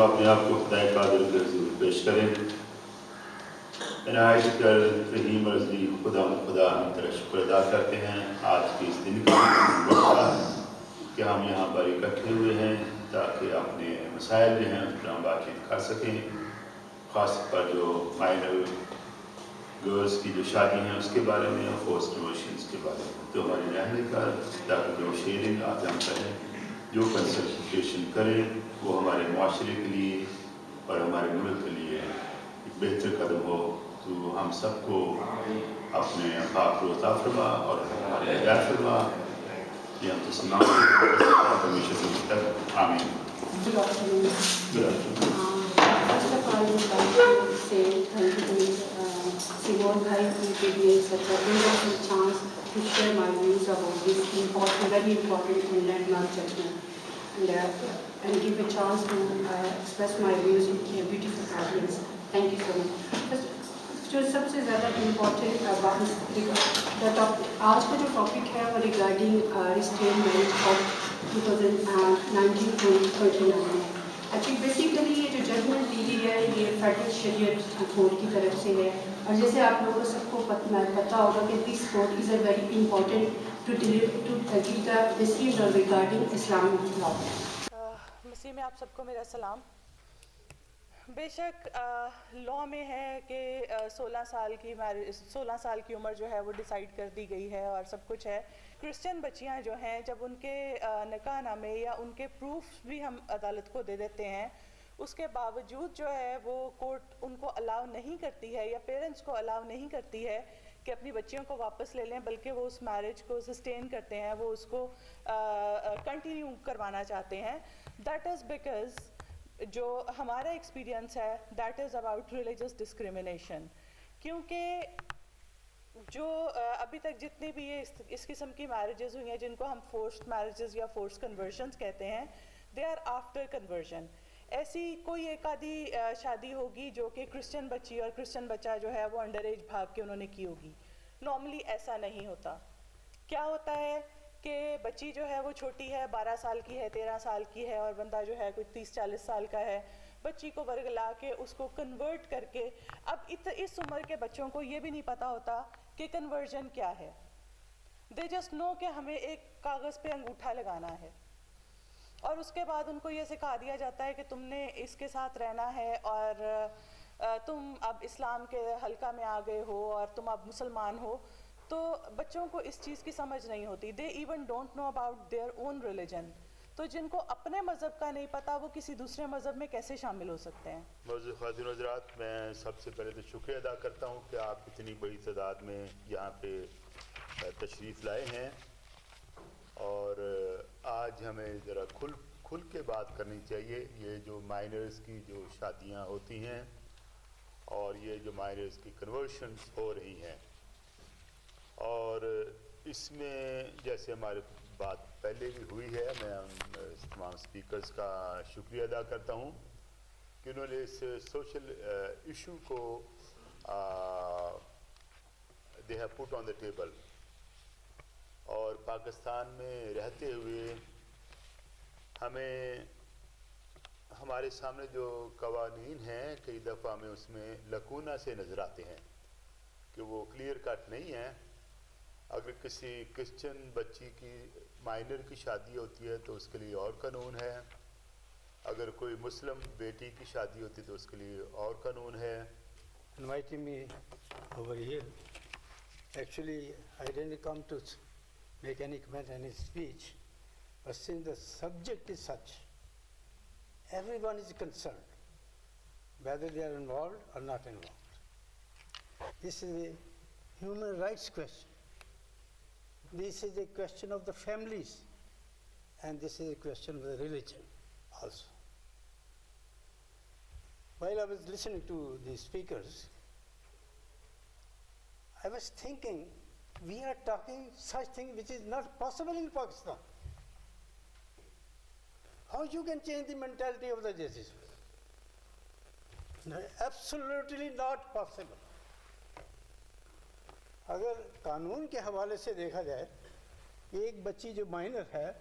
हम अपने आप को खुदा कादिर के हुज़ूर पेश करें। इनायत कर रहीम रज़ी खुदा हम तेरा शुक्र अदा करते हैं आज के इस दिन का कि हम यहाँ पर इकट्ठे हुए हैं ताकि अपने मसाइल जो हैं उस पर हम बातचीत कर सकें। ख़ास पर जो माइनर गर्ल्स की जो शादी हैं उसके बारे में और फोर्स डिवोशंस के बारे में तो हमारे रहने का ताकि जो शेयरिंग आज हम करें, जो कंसल्टेशन करें वो हमारे माशरे के लिए और हमारे मुल्क के लिए एक बेहतर कदम हो। तो हम सबको अपने पाक रोज़ा फरमा और हमारे हिदायत फरमा ये हम तो सुना हमेशा से तक आमीन। Good afternoon. First of all, I would like to say thank you to Simone Bhai who gave me such a wonderful chance to share my views about this important, very important and landmark judgment and give a chance to express my views in a beautiful audience. Thank you so much. جو سب سے زیادہ important آج کا جو topic ہے وہ regarding restrain marriage of 2019-2029 ہے. Actually basically یہ جو ججمنٹ دی گئی ہے یہ فیڈرل شریعت کورٹ کی طرف سے ہے اور جیسے آپ لوگوں سب کو پتہ ہوگا کہ this court is a very important to give the decision regarding Islamic law. مسیح میں آپ سب کو میرا سلام. بے شک لاء میں ہے کہ 16 سال کی عمر جو ہے وہ ڈیسائیڈ کر دی گئی ہے اور سب کچھ ہے. کرسچن بچیاں جو ہیں جب ان کے نکاح نامے یا ان کے پروف بھی ہم عدالت کو دے دیتے ہیں اس کے باوجود جو ہے وہ کورٹ ان کو الاؤ نہیں کرتی ہے یا پیرنٹس کو الاؤ نہیں کرتی ہے کہ اپنی بچیوں کو واپس لے لیں بلکہ وہ اس میرج کو سسٹین کرتے ہیں, وہ اس کو کنٹینیو کروانا چاہتے ہیں. دیٹ از بیکاز جو ہمارا ایکسپیرینس ہے that is about religious discrimination. کیونکہ جو ابھی تک جتنی بھی یہ اس قسم کی میرجز ہوئی ہیں جن کو ہم فورسڈ میرجز یا فورس کنورژنس کہتے ہیں, دے آر آفٹر کنورژن. ایسی کوئی ایک آدھی شادی ہوگی جو کہ کرسچن بچی اور کرسچن بچہ جو ہے وہ انڈر ایج بھاگ کے انہوں نے کی ہوگی. نارملی ایسا نہیں ہوتا. کیا ہوتا ہے کہ بچی جو ہے وہ چھوٹی ہے, 12 سال کی ہے, 13 سال کی ہے اور بندہ جو ہے کوئی 30-40 سال کا ہے. بچی کو ورگلا کے اس کو کنورٹ کر کے, اب اس عمر کے بچوں کو یہ بھی نہیں پتا ہوتا کہ کنورژن کیا ہے. دے جسٹ نو کہ ہمیں ایک کاغذ پہ انگوٹھا لگانا ہے اور اس کے بعد ان کو یہ سکھا دیا جاتا ہے کہ تم نے اس کے ساتھ رہنا ہے اور تم اب اسلام کے حلقہ میں آ گئے ہو اور تم اب مسلمان ہو. تو بچوں کو اس چیز کی سمجھ نہیں ہوتی. They even don't know about their own religion. تو جن کو اپنے مذہب کا نہیں پتا وہ کسی دوسرے مذہب میں کیسے شامل ہو سکتے ہیں. معزز خواتین و حضرات, میں سب سے پہلے تو شکریہ ادا کرتا ہوں کہ آپ اتنی بڑی تعداد میں یہاں پہ تشریف لائے ہیں اور آج ہمیں ذرا کھل کے بات کرنی چاہیے. یہ جو مائنرز کی جو شادیاں ہوتی ہیں اور یہ جو مائنرز کی کنورشنز ہو رہی ہیں اور اس میں جیسے ہمارے بات پہلے بھی ہوئی ہے, میں تمام سپیکرز کا شکریہ ادا کرتا ہوں کہ انہوں نے اس سوشل ایشو کو they have put on the table. اور پاکستان میں رہتے ہوئے ہمیں ہمارے سامنے جو قوانین ہیں کئی دفعہ ہمیں اس میں لکونہ سے نظر آتے ہیں کہ وہ کلیئر کٹ نہیں ہیں. اگر کسی کرسچن بچی کی مائنر کی شادی ہوتی ہے تو اس کے لیے اور قانون ہے, اگر کوئی مسلم بیٹی کی شادی ہوتی ہے تو اس کے لیے اور قانون ہے. Inviting me over here. Actually, I didn't come to make any comment, any speech, but since the subject is such, everyone is concerned, whether they are involved or not involved. This is a human rights question. This is a question of the families, and this is a question of the religion also. While I was listening to the speakers, I was thinking, we are talking such thing which is not possible in Pakistan. How you can change the mentality of the judges? No, absolutely not possible. اگر قانون کے حوالے سے دیکھا جائے ایک بچی جو مائنر ہے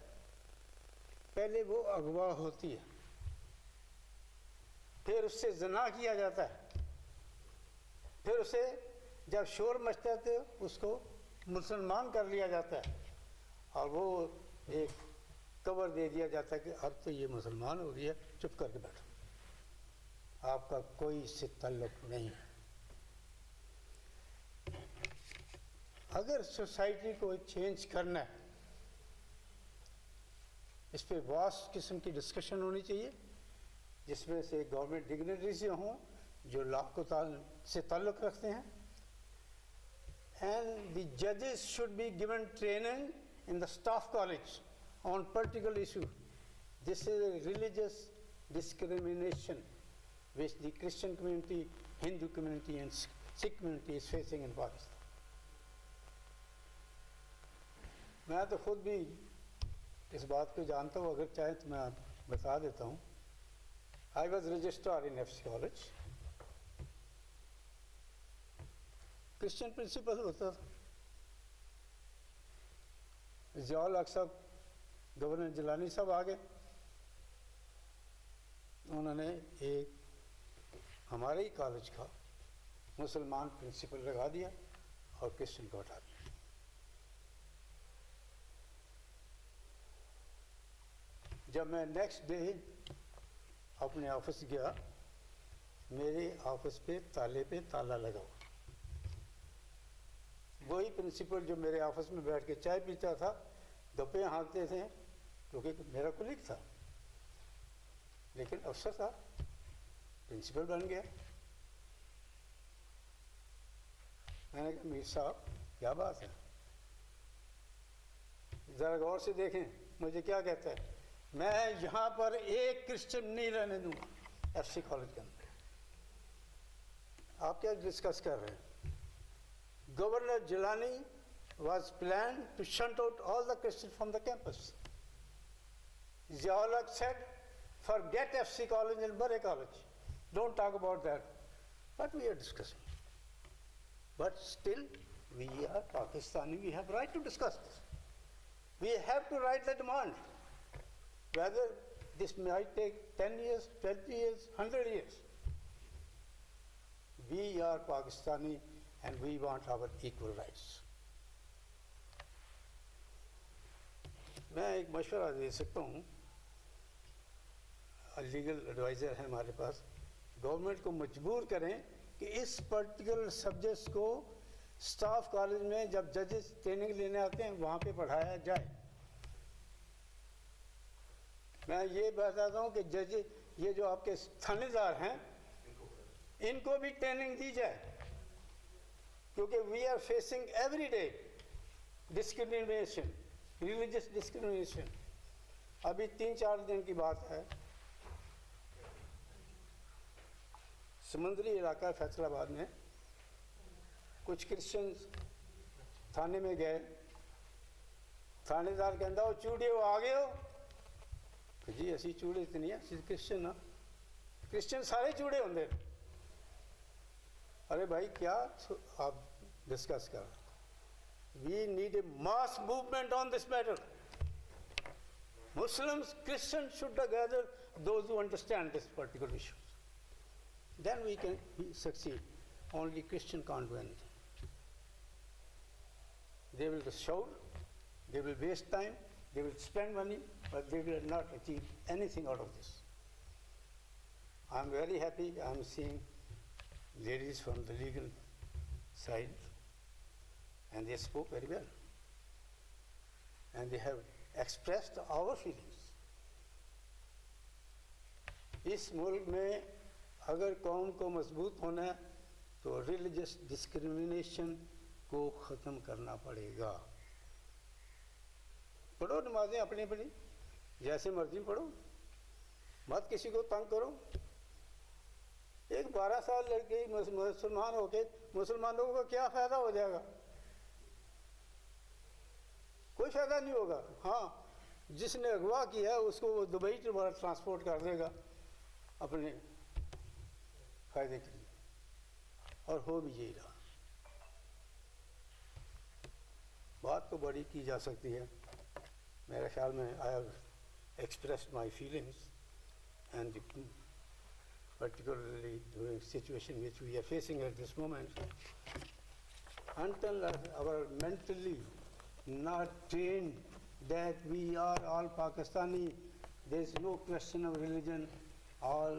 پہلے وہ اغوا ہوتی ہے, پھر اس سے زنا کیا جاتا ہے، پھر اسے جب شور مچتا ہے تو اس کو مسلمان کر لیا جاتا ہے، اور وہ ایک کور دے دیا جاتا ہے کہ اب تو یہ مسلمان ہو گئی ہے، چپ کر کے بیٹھو، آپ کا کوئی اس سے تعلق نہیں ہے۔ اگر سوسائٹی کو چینج کرنا ہے، اس پہ واسٹ قسم کی ڈسکشن ہونی چاہیے، جس میں سے گورنمنٹ ڈگنیٹریز ہوں جو لا کو سے تعلق رکھتے ہیں، and the judges should be given training in the staff college on particular issue. This is a religious discrimination which the Christian community, Hindu community and Sikh community is facing in Pakistan. میں تو خود بھی اس بات کو جانتا ہوں، اگر چاہیں تو میں بتا دیتا ہوں۔ I was registrar in FC College. Christian principal ہوتا تھا، ضیاء الحق صاحب، گورنر جیلانی صاحب آ گئے، انہوں نے ایک ہمارے ہی کالج کا مسلمان پرنسپل لگا دیا اور کرسچن کو ہٹا دیا۔ جب میں نیکسٹ ڈے اپنے آفس گیا، میرے آفس پہ تالے پہ تالا لگا ہوا، وہی پرنسپل جو میرے آفس میں بیٹھ کے چائے پیتا تھا، گپے ہانکتے تھے، کیونکہ میرا کلیگ تھا، لیکن افسر تھا، پرنسپل بن گیا۔ میں نے کہا میر صاحب کیا بات ہے، ذرا غور سے دیکھیں مجھے کیا کہتا ہے۔ میں یہاں پر ایک کرسچن نہیں رہنے دوں گا ایف سی کالج کے اندر۔ آپ کیا ڈسکس کر رہے ہیں؟ Governor Jilani was planned to shunt out all the Christians from the campus. Zia ul Haq said, forget FC College and Bury College. Don't talk about that. But we are discussing. But still, we are Pakistani. We have right to discuss this. We have to write the demand. Whether this might take 10 years, 20 years, 100 years. We are Pakistani and we want our equal rights. میں ایک مشورہ دے سکتا ہوں، legal adviser ہے ہمارے پاس، government کو مجبور کریں کہ اس پرٹیکولر سبجیکٹس کو اسٹاف کالج میں جب ججز ٹریننگ لینے آتے ہیں وہاں پہ پڑھایا جائے۔ میں یہ بتاتا ہوں کہ جج یہ جو آپ کے تھانے دار ہیں ان کو بھی ٹریننگ دی جائے، کیونکہ we are facing every day discrimination, religious discrimination. ابھی 3-4 دن کی بات ہے، سمندری علاقہ فیصل آباد میں کچھ کرسچنز تھانے میں گئے، تھانے دار کہندا وہ چوڑے ہو آ گئے ہو، جی اسی چوڑے تو نہیں اسی کرسچن ہاں، کرسچن سارے چوڑے ہوندے۔ ارے بھائی کیا آپ ڈسکس کر رہے؟ We need a mass movement آن دس metre. Muslims, Christians should gather those who understand this particular issue. Then we can succeed. Only Christian can't do anything. They will shout, they will waste time, they will spend money, but they will not achieve anything out of this. I am very happy I am seeing ladies from the legal side, and they spoke very well. And they have expressed our feelings. اس ملک میں اگر قوم کو مضبوط ہونا ہے تو religious discrimination کو ختم کرنا پڑے گا. پڑھو نمازیں اپنی اپنی جیسے مرضی پڑھو، مت کسی کو تنگ کرو. ایک 12 سال لڑکی مسلمان ہو کے مسلمانوں کو کیا فائدہ ہو جائے گا؟ کوئی فائدہ نہیں ہوگا. ہاں جس نے اغوا کیا ہے اس کو وہ دبئی ٹرانسپورٹ کر دے گا اپنے فائدے کے لیے، اور ہو بھی یہی رہا. بات تو بڑی کی جا سکتی ہے. میرے خیال میں I have expressed my feelings and particularly during the situation which we are facing at this moment, until our mentally not trained that we are all Pakistani, there is no question of religion, all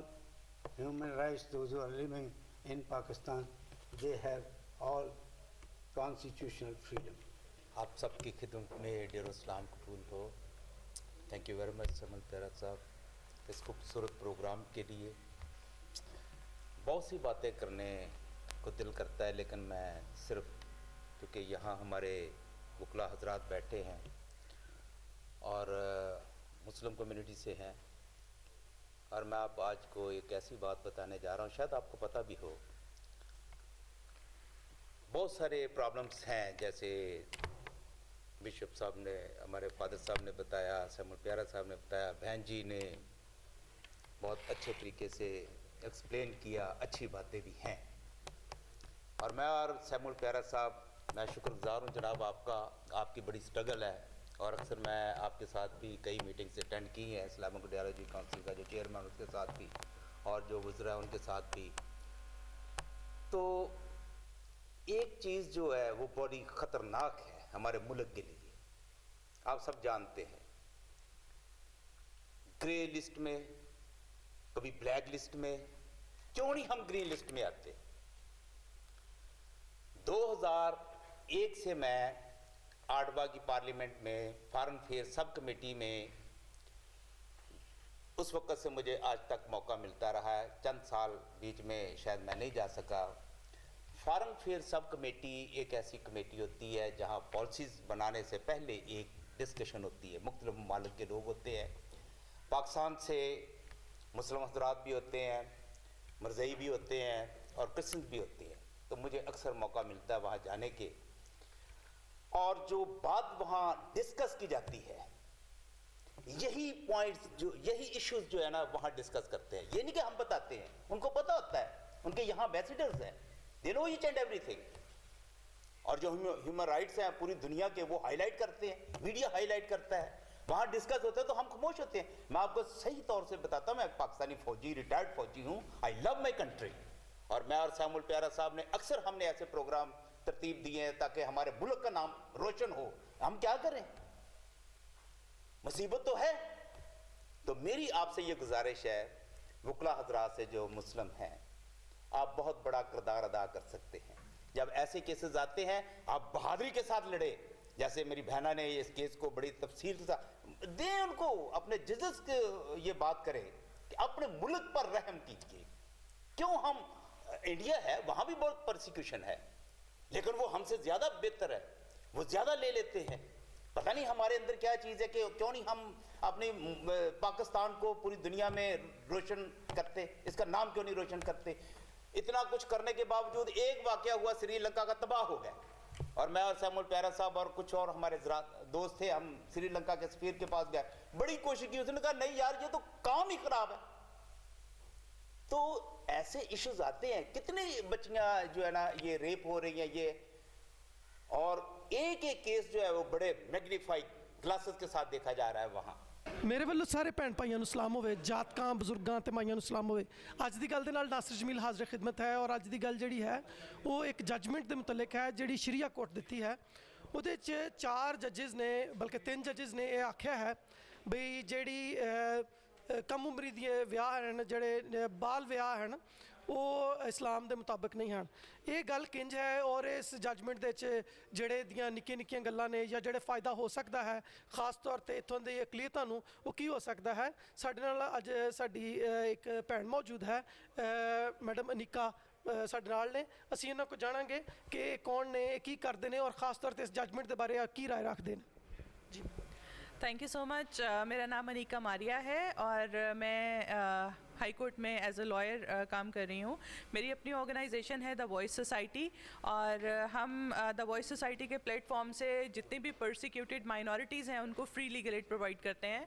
human rights, those who are living in Pakistan, they have all constitutional freedom. آپ سب کی خدمت میں ڈیر اسلام قبول ہو. Thank you very much سمل پیرا صاحب اس خوبصورت پروگرام کے لیے. بہت سی باتیں کرنے کو دل کرتا ہے، لیکن میں صرف کیونکہ یہاں ہمارے وکلا حضرات بیٹھے ہیں اور مسلم کمیونٹی سے ہیں، اور میں آپ آج کو ایک ایسی بات بتانے جا رہا ہوں، شاید آپ کو پتہ بھی ہو. بہت سارے پرابلمس ہیں، جیسے بشپ صاحب نے، ہمارے فادر صاحب نے بتایا، سیمول پیارا صاحب نے بتایا، بہن جی نے بہت اچھے طریقے سے ایکسپلین کیا، اچھی باتیں بھی ہیں. اور میں اور سیمول پیارا صاحب، میں شکر گزار ہوں جناب آپ کا. آپ کی بڑی سٹرگل ہے، اور اکثر میں آپ کے ساتھ بھی کئی میٹنگز اٹینڈ کی ہیں، اسلامک ڈیالوجی کونسل کا جو چیئرمین اس کے ساتھ بھی، اور جو وزراء ان کے ساتھ بھی. تو ایک چیز جو ہے وہ بڑی خطرناک ہے ہمارے ملک کے لیے، آپ سب جانتے ہیں. گرے لسٹ میں، کبھی بلیک لسٹ میں، کیوں نہیں ہم گرین لسٹ میں آتے؟ 2001 سے میں آڈوا کی پارلیمنٹ میں فارن افیئر سب کمیٹی میں، اس وقت سے مجھے آج تک موقع ملتا رہا ہے. چند سال بیچ میں شاید میں نہیں جا سکا. فارن افیئر سب کمیٹی ایک ایسی کمیٹی ہوتی ہے جہاں پالیسیز بنانے سے پہلے ایک ڈسکشن ہوتی ہے. مختلف ممالک کے لوگ ہوتے ہیں، پاکستان سے مسلم حضرات بھی ہوتے ہیں، مرزئی بھی ہوتے ہیں، اور کرسچنز بھی ہوتے ہیں. تو مجھے اکثر موقع ملتا ہے وہاں جانے کے، اور جو بات وہاں ڈسکس کی جاتی ہے، یہی پوائنٹس، جو یہی ایشوز جو ہے نا وہاں ڈسکس کرتے ہیں. یہ نہیں کہ ہم بتاتے ہیں، ان کو پتہ ہوتا ہے، ان کے یہاں ایمبیسیڈرز ہیں، they know each and everything. اور جو ہیومن رائٹس ہیں پوری دنیا کے، وہ ہائی لائٹ کرتے ہیں، میڈیا ہائی لائٹ کرتا ہے، وہاں ڈسکس ہوتا ہے تو ہم خاموش ہوتے ہیں. میں آپ کو صحیح طور سے بتاتا ہوں، میں ایک پاکستانی فوجی، ریٹائرڈ فوجی ہوں. آئی لو مائی کنٹری. اور میں اور سیمول پیارا صاحب نے اکثر ہم نے ایسے پروگرام ترتیب دیے ہیں تاکہ ہمارے ملک کا نام روشن ہو. ہم کیا کریں؟ مصیبت تو ہے. تو میری آپ سے یہ گزارش ہے، وکلا حضرات سے جو مسلم ہیں، آپ بہت بڑا کردار ادا کر سکتے ہیں. جب ایسے کیسز آتے ہیں آپ بہادری کے ساتھ لڑے، جیسے میری بہنہ نے اس کیس کو بڑی تفصیل سے دیں، ان کو اپنے ججز کے یہ بات کریں کہ اپنے ملک پر رحم کیجیے. کیوں ہم انڈیا ہے وہاں بھی بہت پرسیکیوشن ہے، لیکن وہ ہم سے زیادہ بہتر ہے، وہ زیادہ لے لیتے ہیں. پتہ نہیں ہمارے اندر کیا چیز ہے کہ کیوں نہیں ہم اپنی پاکستان کو پوری دنیا میں روشن کرتے، اس کا نام کیوں نہیں روشن کرتے. اتنا کچھ کرنے کے باوجود ایک واقعہ ہوا، سری لنکا کا تباہ ہو گیا. اور میں اور سیمول پیارا صاحب اور کچھ اور ہمارے دوست تھے، ہم سری لنکا کے سفیر کے پاس گئے، بڑی کوشش کی. اس نے کہا نہیں یار، یہ تو کام ہی خراب ہے. تو ایسے ایشوز آتے ہیں. کتنی بچیاں جو ہے نا یہ ریپ ہو رہی ہیں، یہ، اور ایک ایک کیس جو ہے وہ بڑے میگنیفائی گلاسز کے ساتھ دیکھا جا رہا ہے وہاں. میرے ਵੱਲੋਂ ਸਾਰੇ ਭੈਣ ਭਾਈਆਂ ਨੂੰ ਸਲਾਮ ਹੋਵੇ, ਜਾਤਕਾਂ ਬਜ਼ੁਰਗਾਂ ਤੇ ਮਾਈਆਂ ਨੂੰ ਸਲਾਮ ਹੋਵੇ. ਅੱਜ ਦੀ ਗੱਲ ਦੇ ਨਾਲ ਨਾਸਰ ਜਮੀਲ ਹਾਜ਼ਰ ਖਿਦਮਤ ਹੈ, ਔਰ ਅੱਜ ਦੀ ਗੱਲ ਜਿਹੜੀ ਹੈ ਉਹ ਇੱਕ ਜੱਜਮੈਂਟ ਦੇ ਮੁਤਲਕ ਹੈ ਜਿਹੜੀ ਸ਼ਰੀਆ ਕੋਰਟ ਦਿੱਤੀ ਹੈ. ਉਹਦੇ 'ਚ 4 ਜੱਜਿਸ ਨੇ, ਬਲਕਿ 3 ਜੱਜਿਸ ਨੇ ਇਹ ਆਖਿਆ ਹੈ ਬਈ ਜਿਹੜੀ ਕਮ ਉਮਰੀ ਦੇ ਵਿਆਹ ਹਨ, ਜਿਹੜੇ ਬਾਲ ਵਿਆਹ ਹਨ, ਉਹ ਇਸਲਾਮ ਦੇ ਮੁਤਾਬਕ ਨਹੀਂ ਹਨ. ਇਹ ਗੱਲ ਕਿੰਜ ਹੈ, ਔਰ ਇਸ ਜੱਜਮੈਂਟ ਦੇ ਵਿੱਚ ਜਿਹੜੇ ਦੀਆਂ ਨਿੱਕੀਆਂ ਨਿੱਕੀਆਂ ਗੱਲਾਂ ਨੇ ਜਾਂ ਜਿਹੜੇ ਫਾਇਦਾ ਹੋ ਸਕਦਾ ਹੈ ਖਾਸ ਤੌਰ 'ਤੇ ਇੱਥੋਂ ਦੇ ਅਕਲੀਅਤਾਂ ਨੂੰ, ਉਹ ਕੀ ਹੋ ਸਕਦਾ ਹੈ. ਸਾਡੇ ਨਾਲ ਅੱਜ ਸਾਡੀ ਇੱਕ ਭੈਣ ਮੌਜੂਦ ਹੈ, ਮੈਡਮ ਅਨੀਕਾ ਸਾਡੇ ਨਾਲ ਨੇ. ਅਸੀਂ ਇਹਨਾਂ ਕੋਲ ਜਾਣਾਂਗੇ ਕਿ ਕੌਣ ਨੇ, ਕੀ ਕਰਦੇ ਨੇ, ਔਰ ਖਾਸ ਤੌਰ 'ਤੇ ਇਸ ਜੱਜਮੈਂਟ ਦੇ ਬਾਰੇ ਕੀ رائے رکھتے ہیں. جی تھینک یو سو مچ. میرا نام انیکا ماریا ہے اور میں ہائی کورٹ میں ایز اے لائر کام کر رہی ہوں. میری اپنی آرگنائزیشن ہے دا وائس سوسائٹی، اور ہم دا وائس سوسائٹی کے پلیٹ فارم سے جتنی بھی پرسیکیوٹیڈ مائنورٹیز ہیں ان کو فری لیگل ایڈ پرووائڈ کرتے ہیں،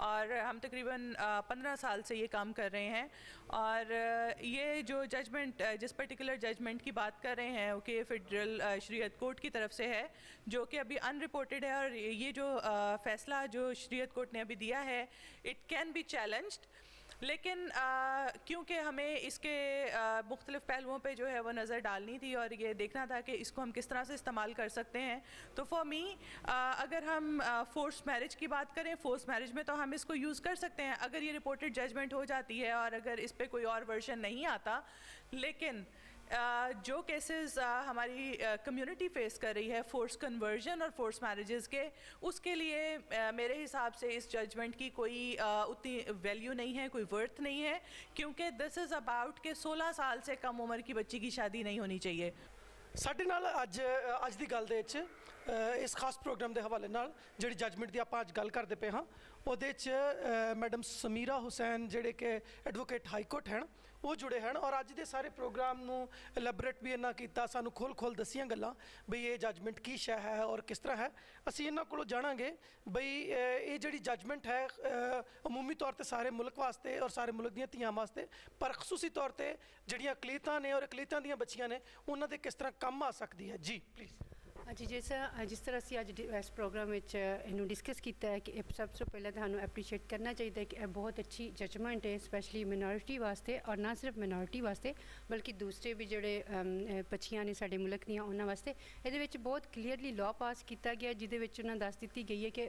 اور ہم تقریباً 15 سال سے یہ کام کر رہے ہیں. اور یہ جو ججمنٹ، جس پرٹیکولر ججمنٹ کی بات کر رہے ہیں کہ فیڈرل شریعت کورٹ کی طرف سے ہے، جو کہ ابھی ان رپورٹڈ ہے، اور یہ جو فیصلہ جو شریعت کورٹ نے ابھی دیا ہے اٹ کین بی چیلنجڈ. لیکن کیونکہ ہمیں اس کے مختلف پہلوؤں پہ جو ہے وہ نظر ڈالنی تھی اور یہ دیکھنا تھا کہ اس کو ہم کس طرح سے استعمال کر سکتے ہیں، تو فار می اگر ہم فورس میرج کی بات کریں، فورس میرج میں تو ہم اس کو یوز کر سکتے ہیں اگر یہ رپورٹڈ ججمنٹ ہو جاتی ہے اور اگر اس پہ کوئی اور ورژن نہیں آتا. لیکن جو کیسز ہماری کمیونٹی فیس کر رہی ہے فورس کنورژن اور فورس میرجز کے، اس کے لیے میرے حساب سے اس ججمنٹ کی کوئی اتنی ویلیو نہیں ہے، کوئی ورتھ نہیں ہے، کیونکہ دس از اباؤٹ کہ 16 سال سے کم عمر کی بچی کی شادی نہیں ہونی چاہیے. ਸਾਡੇ ਨਾਲ ਅੱਜ ਦੀ ਗੱਲ ਦੇ ਵਿੱਚ ਇਸ ਖਾਸ ਪ੍ਰੋਗਰਾਮ ਦੇ ਹਵਾਲੇ ਨਾਲ ਜਿਹੜੀ ਜੱਜਮੈਂਟ ਦੀ ਆਪਾਂ ਅੱਜ ਗੱਲ ਕਰਦੇ ਪਏ ਹਾਂ ਉਹਦੇ 'ਚ ਮੈਡਮ ਸਮੀਰਾ ਹੁਸੈਨ ਜਿਹੜੇ ਕਿ ਐਡਵੋਕੇਟ ਹਾਈ ਕੋਰਟ ਹਨ ਉਹ ਜੁੜੇ ਹਨ ਔਰ ਅੱਜ ਦੇ ਸਾਰੇ ਪ੍ਰੋਗਰਾਮ ਨੂੰ ਐਲੈਬੋਰੇਟ ਵੀ ਇਹਨਾਂ ਕੀਤਾ, ਸਾਨੂੰ ਖੋਲ੍ਹ ਦੱਸੀਆਂ ਗੱਲਾਂ ਬਈ ਇਹ ਜੱਜਮੈਂਟ ਕੀ ਸ਼ੈ ਹੈ ਔਰ ਕਿਸ ਤਰ੍ਹਾਂ ਹੈ. ਅਸੀਂ ਇਹਨਾਂ ਕੋਲੋਂ ਜਾਣਾਂਗੇ ਬਈ ਇਹ ਜਿਹੜੀ ਜੱਜਮੈਂਟ ਹੈ ਅਮੂਮੀ ਤੌਰ 'ਤੇ ਸਾਰੇ ਮੁਲਕ ਵਾਸਤੇ ਔਰ ਸਾਰੇ ਮੁਲਕ ਦੀਆਂ ਧੀਆਂ ਵਾਸਤੇ, ਪਰ ਖਸੂਸੀ ਤੌਰ 'ਤੇ ਜਿਹੜੀਆਂ ਅਕਲੀਤਾਂ ਨੇ ਔਰ ਅਕਲੀਤਾਂ ਦੀਆਂ ਬੱਚੀਆਂ ਨੇ ਉਹਨਾਂ ਦੇ ਕਿਸ ਤਰ੍ਹਾਂ ਕੰਮ ਆ ਸਕਦੀ ਹੈ. ਜੀ ਪਲੀਜ਼. जी जिस तरह से अज इस प्रोग्राम इनू डिस्कस किया है कि सब से पहले तो एप्रीशिएट करना चाहिए कि यह बहुत अच्छी जजमेंट है स्पैशली मिनोरिटी वास्ते और ना सिर्फ मिनोरिटी वास्ते बल्कि दूसरे भी जोड़े बच्चियां ने साडे मुल्क दियां उन्हां वास्ते ये बहुत क्लीयरली लॉ पास किया गया जिहदे विच उन्हां दस दित्ती गई है कि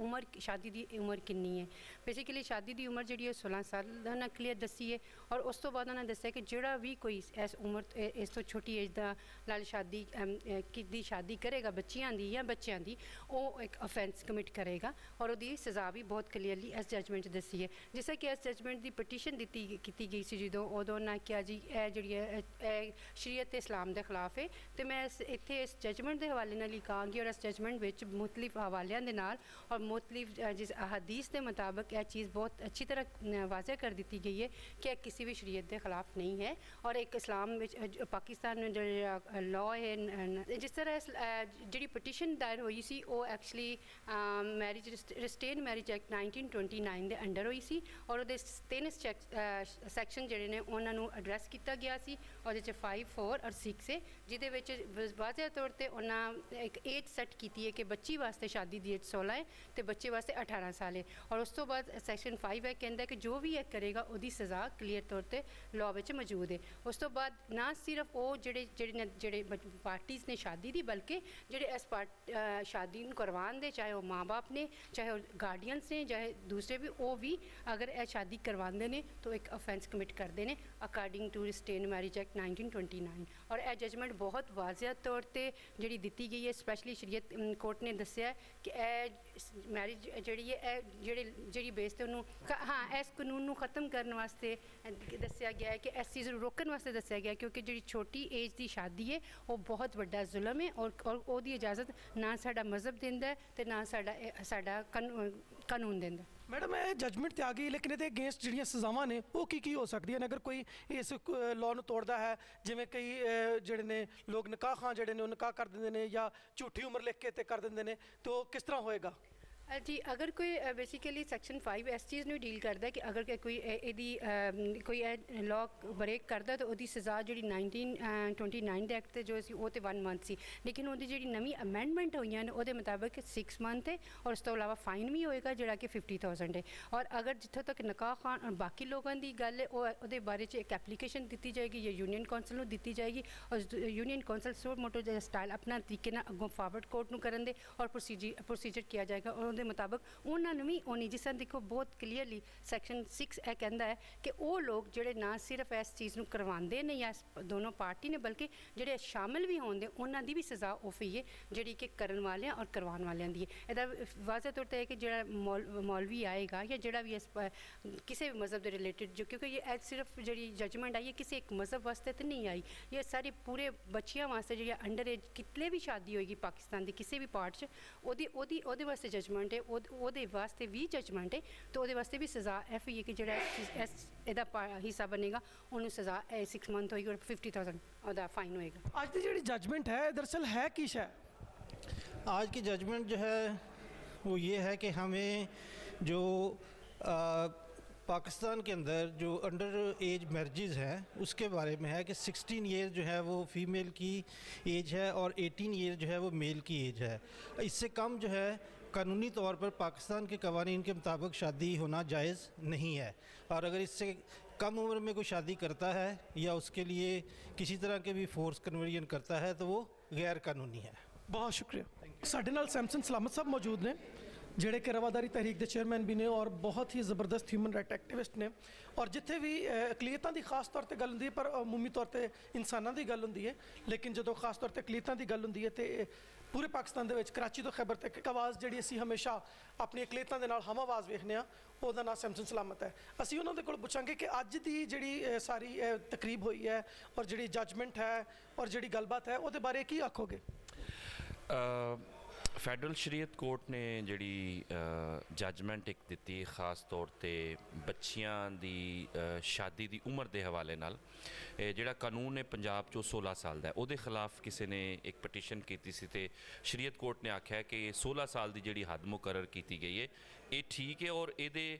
उम्र शादी की उम्र कितनी है. बेसिकली शादी की उम्र जी 16 साल उन्होंने क्लीयर दसी है और उस तो बाद उन्होंने दस्सिया कि जोड़ा भी कोई इस उम्र इस तो छोटी एज का नाल शादी की शादी करेगा बच्चियां दी या बच्चों की वो एक ऑफेंस कमिट करेगा और उसकी सज़ा भी बहुत क्लीयरली इस जजमेंट दसी है. जिस कि इस जजमेंट की पटीशन की गई सी जो उदों उन्हें क्या जी जी शरीयत इस्लाम के खिलाफ है. तो मैं इत्थे इस जजमेंट के हवाले नाल ही कहांगी और इस जजमेंट में मुख्तलिफ हवालों के नाल और मुख्तलिफ जिस अहादीस के मुताबिक यह चीज़ बहुत अच्छी तरह वाजह कर दी गई है कि यह किसी भी शरीयत के खिलाफ नहीं है और एक इस्लाम पाकिस्तान में जो लॉ है जिस तरह जी पटीशन दायर हुई सी वो एक्चुअली मैरिज रिस्टेन मैरिज एक्ट 1929 के अंडर हुई सी और वो 3 सैक्शन जोड़े ने उन्होंने एड्रैस किया गया सी और 5, 4 और 6 है जिहदे वाजह तौर पर उन्हें एक एज सैट की है कि बच्ची वास्ते शादी की एज 16 है तो बच्चे वास्ते 18 साल है और उस तो बाद सैक्शन 5 है कहता है कि जो भी यह करेगा उसकी सज़ा क्लीयर तौर पर लॉ में मौजूद है. उस तो बाद ना सिर्फ वो जोड़े पार्टीज़ ने शादी की बल्कि ਜਿਹੜੇ ਇਸ शादी करवाने दे चाहे वो माँ बाप ने चाहे वो गार्डियंस ने चाहे दूसरे भी वो भी अगर यह शादी करवाते हैं तो एक ऑफेंस कमिट करते हैं अकॉर्डिंग टू रिस्टेन मैरिज एक्ट 1929 और यह जजमेंट बहुत वाजिया तौर पर जी दी गई है. स्पैशली शरीयत कोर्ट ने दसिया कि यह मैरिज जी है जी बेस ते उन्होंने हाँ इस कानून को ख़त्म करने वास्ते दसिया गया है कि इस चीज़ को रोकने वास्ते दसिया गया क्योंकि जी छोटी एज की शादी है वो बहुत बड़ा जुल्म है और ਉਹਦੀ ਇਜਾਜ਼ਤ ਨਾ ਸਾਡਾ ਮਜ਼ਹਬ ਦਿੰਦਾ ਤੇ ਨਾ ਸਾਡਾ ਕਾਨੂੰਨ ਦਿੰਦਾ. ਮੈਡਮ ਇਹ ਜਜਮੈਂਟ ਤੇ ਆ ਗਈ ਲੇਕਿਨ ਇਹਦੇ ਅਗੇਂਸਟ ਜਿਹੜੀਆਂ ਸਜ਼ਾਵਾਂ ਨੇ ਉਹ ਕੀ ਹੋ ਸਕਦੀਆਂ ਨੇ ਅਗਰ ਕੋਈ ਇਸ ਲਾਅ ਨੂੰ ਤੋੜਦਾ ਹੈ ਜਿਵੇਂ ਕਈ ਜਿਹੜੇ ਨੇ ਲੋਕ ਨਿਕਾਹਾਂ ਜਿਹੜੇ ਨੇ ਉਹ ਨਿਕਾਹ ਕਰ ਦਿੰਦੇ ਨੇ ਜਾਂ ਝੂਠੀ ਉਮਰ ਲਿਖ ਕੇ ਤੇ ਕਰ ਦਿੰਦੇ ਨੇ ਤੇ ਉਹ ਕਿਸ ਤਰ੍ਹਾਂ ਹੋਏਗਾ. जी अगर कोई बेसिकली सैक्शन 5 इस चीज़ नहीं डील करता कि अगर कोई कोई लॉ ब्रेक करता तो उसकी सज़ा जी 1929 के एक्ट जो वो तो 1 मंथ सी लेकिन वो जी नवी अमेंडमेंट हुई हैं वो मुताबिक 6 मंथ है और उस तो इलावा फाइन भी होएगा जोड़ा कि 50,000 है. और अगर जितों तक निकाह खान और बाकी लोगों की गल है वो बारे एक एप्लीकेशन दी जाएगी या यूनियन कौंसल को दी जाएगी और यूनियन कौंसल सो मोटो स्टाइल अपना तरीके अगों फॉरवर्ड कोर्ट में करन दे और प्रोसीजर किया जाएगा और ਦੇ ਮੁਤਾਬਕ ਉਹਨਾਂ ਨੂੰ ਵੀ ਹੋਣੀ ਜਿਸ ਤਰ੍ਹਾਂ ਦੇਖੋ ਬਹੁਤ ਕਲੀਅਰਲੀ ਸੈਕਸ਼ਨ 6 ਇਹ ਕਹਿੰਦਾ ਹੈ ਕਿ ਉਹ ਲੋਕ ਜਿਹੜੇ ਨਾ ਸਿਰਫ ਇਸ ਚੀਜ਼ ਨੂੰ ਕਰਵਾਉਂਦੇ ਨੇ ਜਾਂ ਦੋਨੋਂ ਪਾਰਟੀ ਨੇ ਬਲਕਿ ਜਿਹੜੇ ਸ਼ਾਮਿਲ ਵੀ ਹੋਣਦੇ ਉਹਨਾਂ ਦੀ ਵੀ ਸਜ਼ਾ ਉਹੀ ਹੈ ਜਿਹੜੀ ਕਿ ਕਰਨ ਵਾਲਿਆਂ ਔਰ ਕਰਵਾਉਣ ਵਾਲਿਆਂ ਦੀ ਹੈ. ਇਹਦਾ ਵਾਜ਼ਿਹ ਤੌਰ ਤੇ ਹੈ ਕਿ ਜਿਹੜਾ ਮੌਲਵੀ ਆਏਗਾ ਜਾਂ ਜਿਹੜਾ ਵੀ ਇਸ ਕਿਸੇ ਵੀ ਮਜ਼ਹਬ ਦੇ ਰਿਲੇਟਡ ਜੋ ਕਿਉਂਕਿ ਇਹ ਸਿਰਫ ਜਿਹੜੀ ਜਜਮੈਂਟ ਆਈ ਹੈ ਕਿਸੇ ਇੱਕ ਮਜ਼ਹਬ ਵਾਸਤੇ ਤਾਂ ਨਹੀਂ ਆਈ ਇਹ ਸਾਰੀ ਪੂਰੇ ਬੱਚਿਆਂ ਵਾਸਤੇ ਜਿਹੜੀ ਅੰਡਰ ਏਜ ਕਿਤਲੇ ਵੀ ਸ਼ਾਦੀ ਹੋਏਗੀ ਪਾਕਿਸਤਾਨ ਦੀ ਕਿਸੇ ਵੀ ਪਾਰਟ 'ਚ ਉਹਦੇ ਵਾਸਤੇ ਜਜਮੈਂਟ ਉਹਦੇ ਵਾਸਤੇ ਵੀ ਜਜਮੈਂਟ ਹੈ तो ਉਹਦੇ ਵਾਸਤੇ ਵੀ ਸਜ਼ਾ ਐਫ ਹੀ ਹੈ ਕਿ ਜਿਹੜਾ ਇਹਦਾ ਹਿੱਸਾ ਬਣੇਗਾ ਉਹਨੂੰ ਸਜ਼ਾ 6 ਮੰਥ ਹੋਏਗੀ और 50,000 ਉਹਦਾ ਫਾइन होएगा. आज की ਜਿਹੜੀ जजमेंट है दरअसल है की शय. आज की जजमेंट जो है वो ये है कि हमें जो पाकिस्तान के अंदर जो अंडर एज मैरिजेज़ हैं उसके बारे में है कि 16 ईयर जो है वो फ़ीमेल की एज है और 18 ईयर जो है वो मेल की एज है. इससे कम जो है कानूनी तौर पर पाकिस्तान के कवानीन के मुताबिक शादी होना जायज़ नहीं है, और अगर इससे कम उम्र में कोई शादी करता है या उसके लिए किसी तरह के भी फोर्स कन्वर्जन करता है तो वो गैर कानूनी है। बहुत शुक्रिया। ਸਾਡੇ ਨਾਲ ਸੈਮਸਨ ਸਲਾਮਤ ਸਾਹਿਬ ਮੌਜੂਦ ਨੇ, ਜਿਹੜੇ ਕਿ ਰਵਾਦਾਰੀ ਤਹਿਰੀਕ ਦੇ ਚੇਅਰਮੈਨ ਵੀ ਨੇ ਔਰ ਬਹੁਤ ਹੀ ਜ਼ਬਰਦਸਤ ਹਿਊਮਨ ਰਾਈਟ ਐਕਟਿਵਿਸਟ ਨੇ। ਔਰ ਜਿੱਥੇ ਵੀ ਅਕਲੀਅਤਾਂ ਦੀ ਖਾਸ ਤੌਰ ਤੇ ਗੱਲ ਹੁੰਦੀ ਹੈ, ਪਰ ਅਮੂਮੀ ਤੌਰ ਤੇ ਇਨਸਾਨਾਂ ਦੀ ਗੱਲ ਹੁੰਦੀ ਹੈ, ਲੇਕਿਨ ਜਦੋਂ ਖਾਸ ਤੌਰ ਤੇ ਅਕਲੀਅਤਾਂ ਦੀ ਗੱਲ ਹੁੰਦੀ ਹੈ ਤੇ ਪੂਰੇ ਪਾਕਿਸਤਾਨ ਦੇ ਵਿੱਚ ਕਰਾਚੀ ਤੋਂ ਖੈਬਰ ਤੱਕ ਇੱਕ ਆਵਾਜ਼ ਜਿਹੜੀ ਅਸੀਂ ਹਮੇਸ਼ਾ ਆਪਣੀ ਅਕਲੀਅਤਾਂ ਦੇ ਨਾਲ ਹਮ ਆਵਾਜ਼ ਵੇਖਦੇ ਹਾਂ, ਉਹਦਾ ਨਾਮ ਸੈਮਸਨ ਸਲਾਮਤ ਹੈ। ਅਸੀਂ ਉਹਨਾਂ ਦੇ ਕੋਲ ਪੁੱਛਾਂਗੇ ਕਿ ਅੱਜ ਦੀ ਜਿਹੜੀ ਸਾਰੀ ਤਕਰੀਬ ਹੋਈ ਹੈ ਔਰ ਜਿਹੜੀ ਜੱਜਮੈਂਟ ਹੈ ਔਰ ਜਿਹੜੀ ਗੱਲਬਾਤ ਹੈ ਉਹਦੇ ਬਾਰੇ ਕੀ ਆਖੋਗੇ? ਫੈਡਰਲ ਸ਼ਰੀਅਤ ਕੋਰਟ ਨੇ ਜਿਹੜੀ ਜੱਜਮੈਂਟ ਇੱਕ ਦਿੱਤੀ ਖਾਸ ਤੌਰ 'ਤੇ ਬੱਚੀਆਂ ਦੀ ਸ਼ਾਦੀ ਦੀ ਉਮਰ ਦੇ ਹਵਾਲੇ ਨਾਲ, ਜਿਹੜਾ ਕਾਨੂੰਨ ਹੈ ਪੰਜਾਬ 'ਚੋਂ 16 ਸਾਲ ਦਾ, ਉਹਦੇ ਖਿਲਾਫ ਕਿਸੇ ਨੇ ਇੱਕ ਪਟੀਸ਼ਨ ਕੀਤੀ ਸੀ ਤੇ ਸ਼ਰੀਅਤ ਕੋਰਟ ਨੇ ਆਖਿਆ ਕਿ 16 ਸਾਲ ਦੀ ਜਿਹੜੀ ਹੱਦ ਮੁਕਰਰ ਕੀਤੀ ਗਈ ਹੈ ਇਹ ਠੀਕ ਹੈ, ਔਰ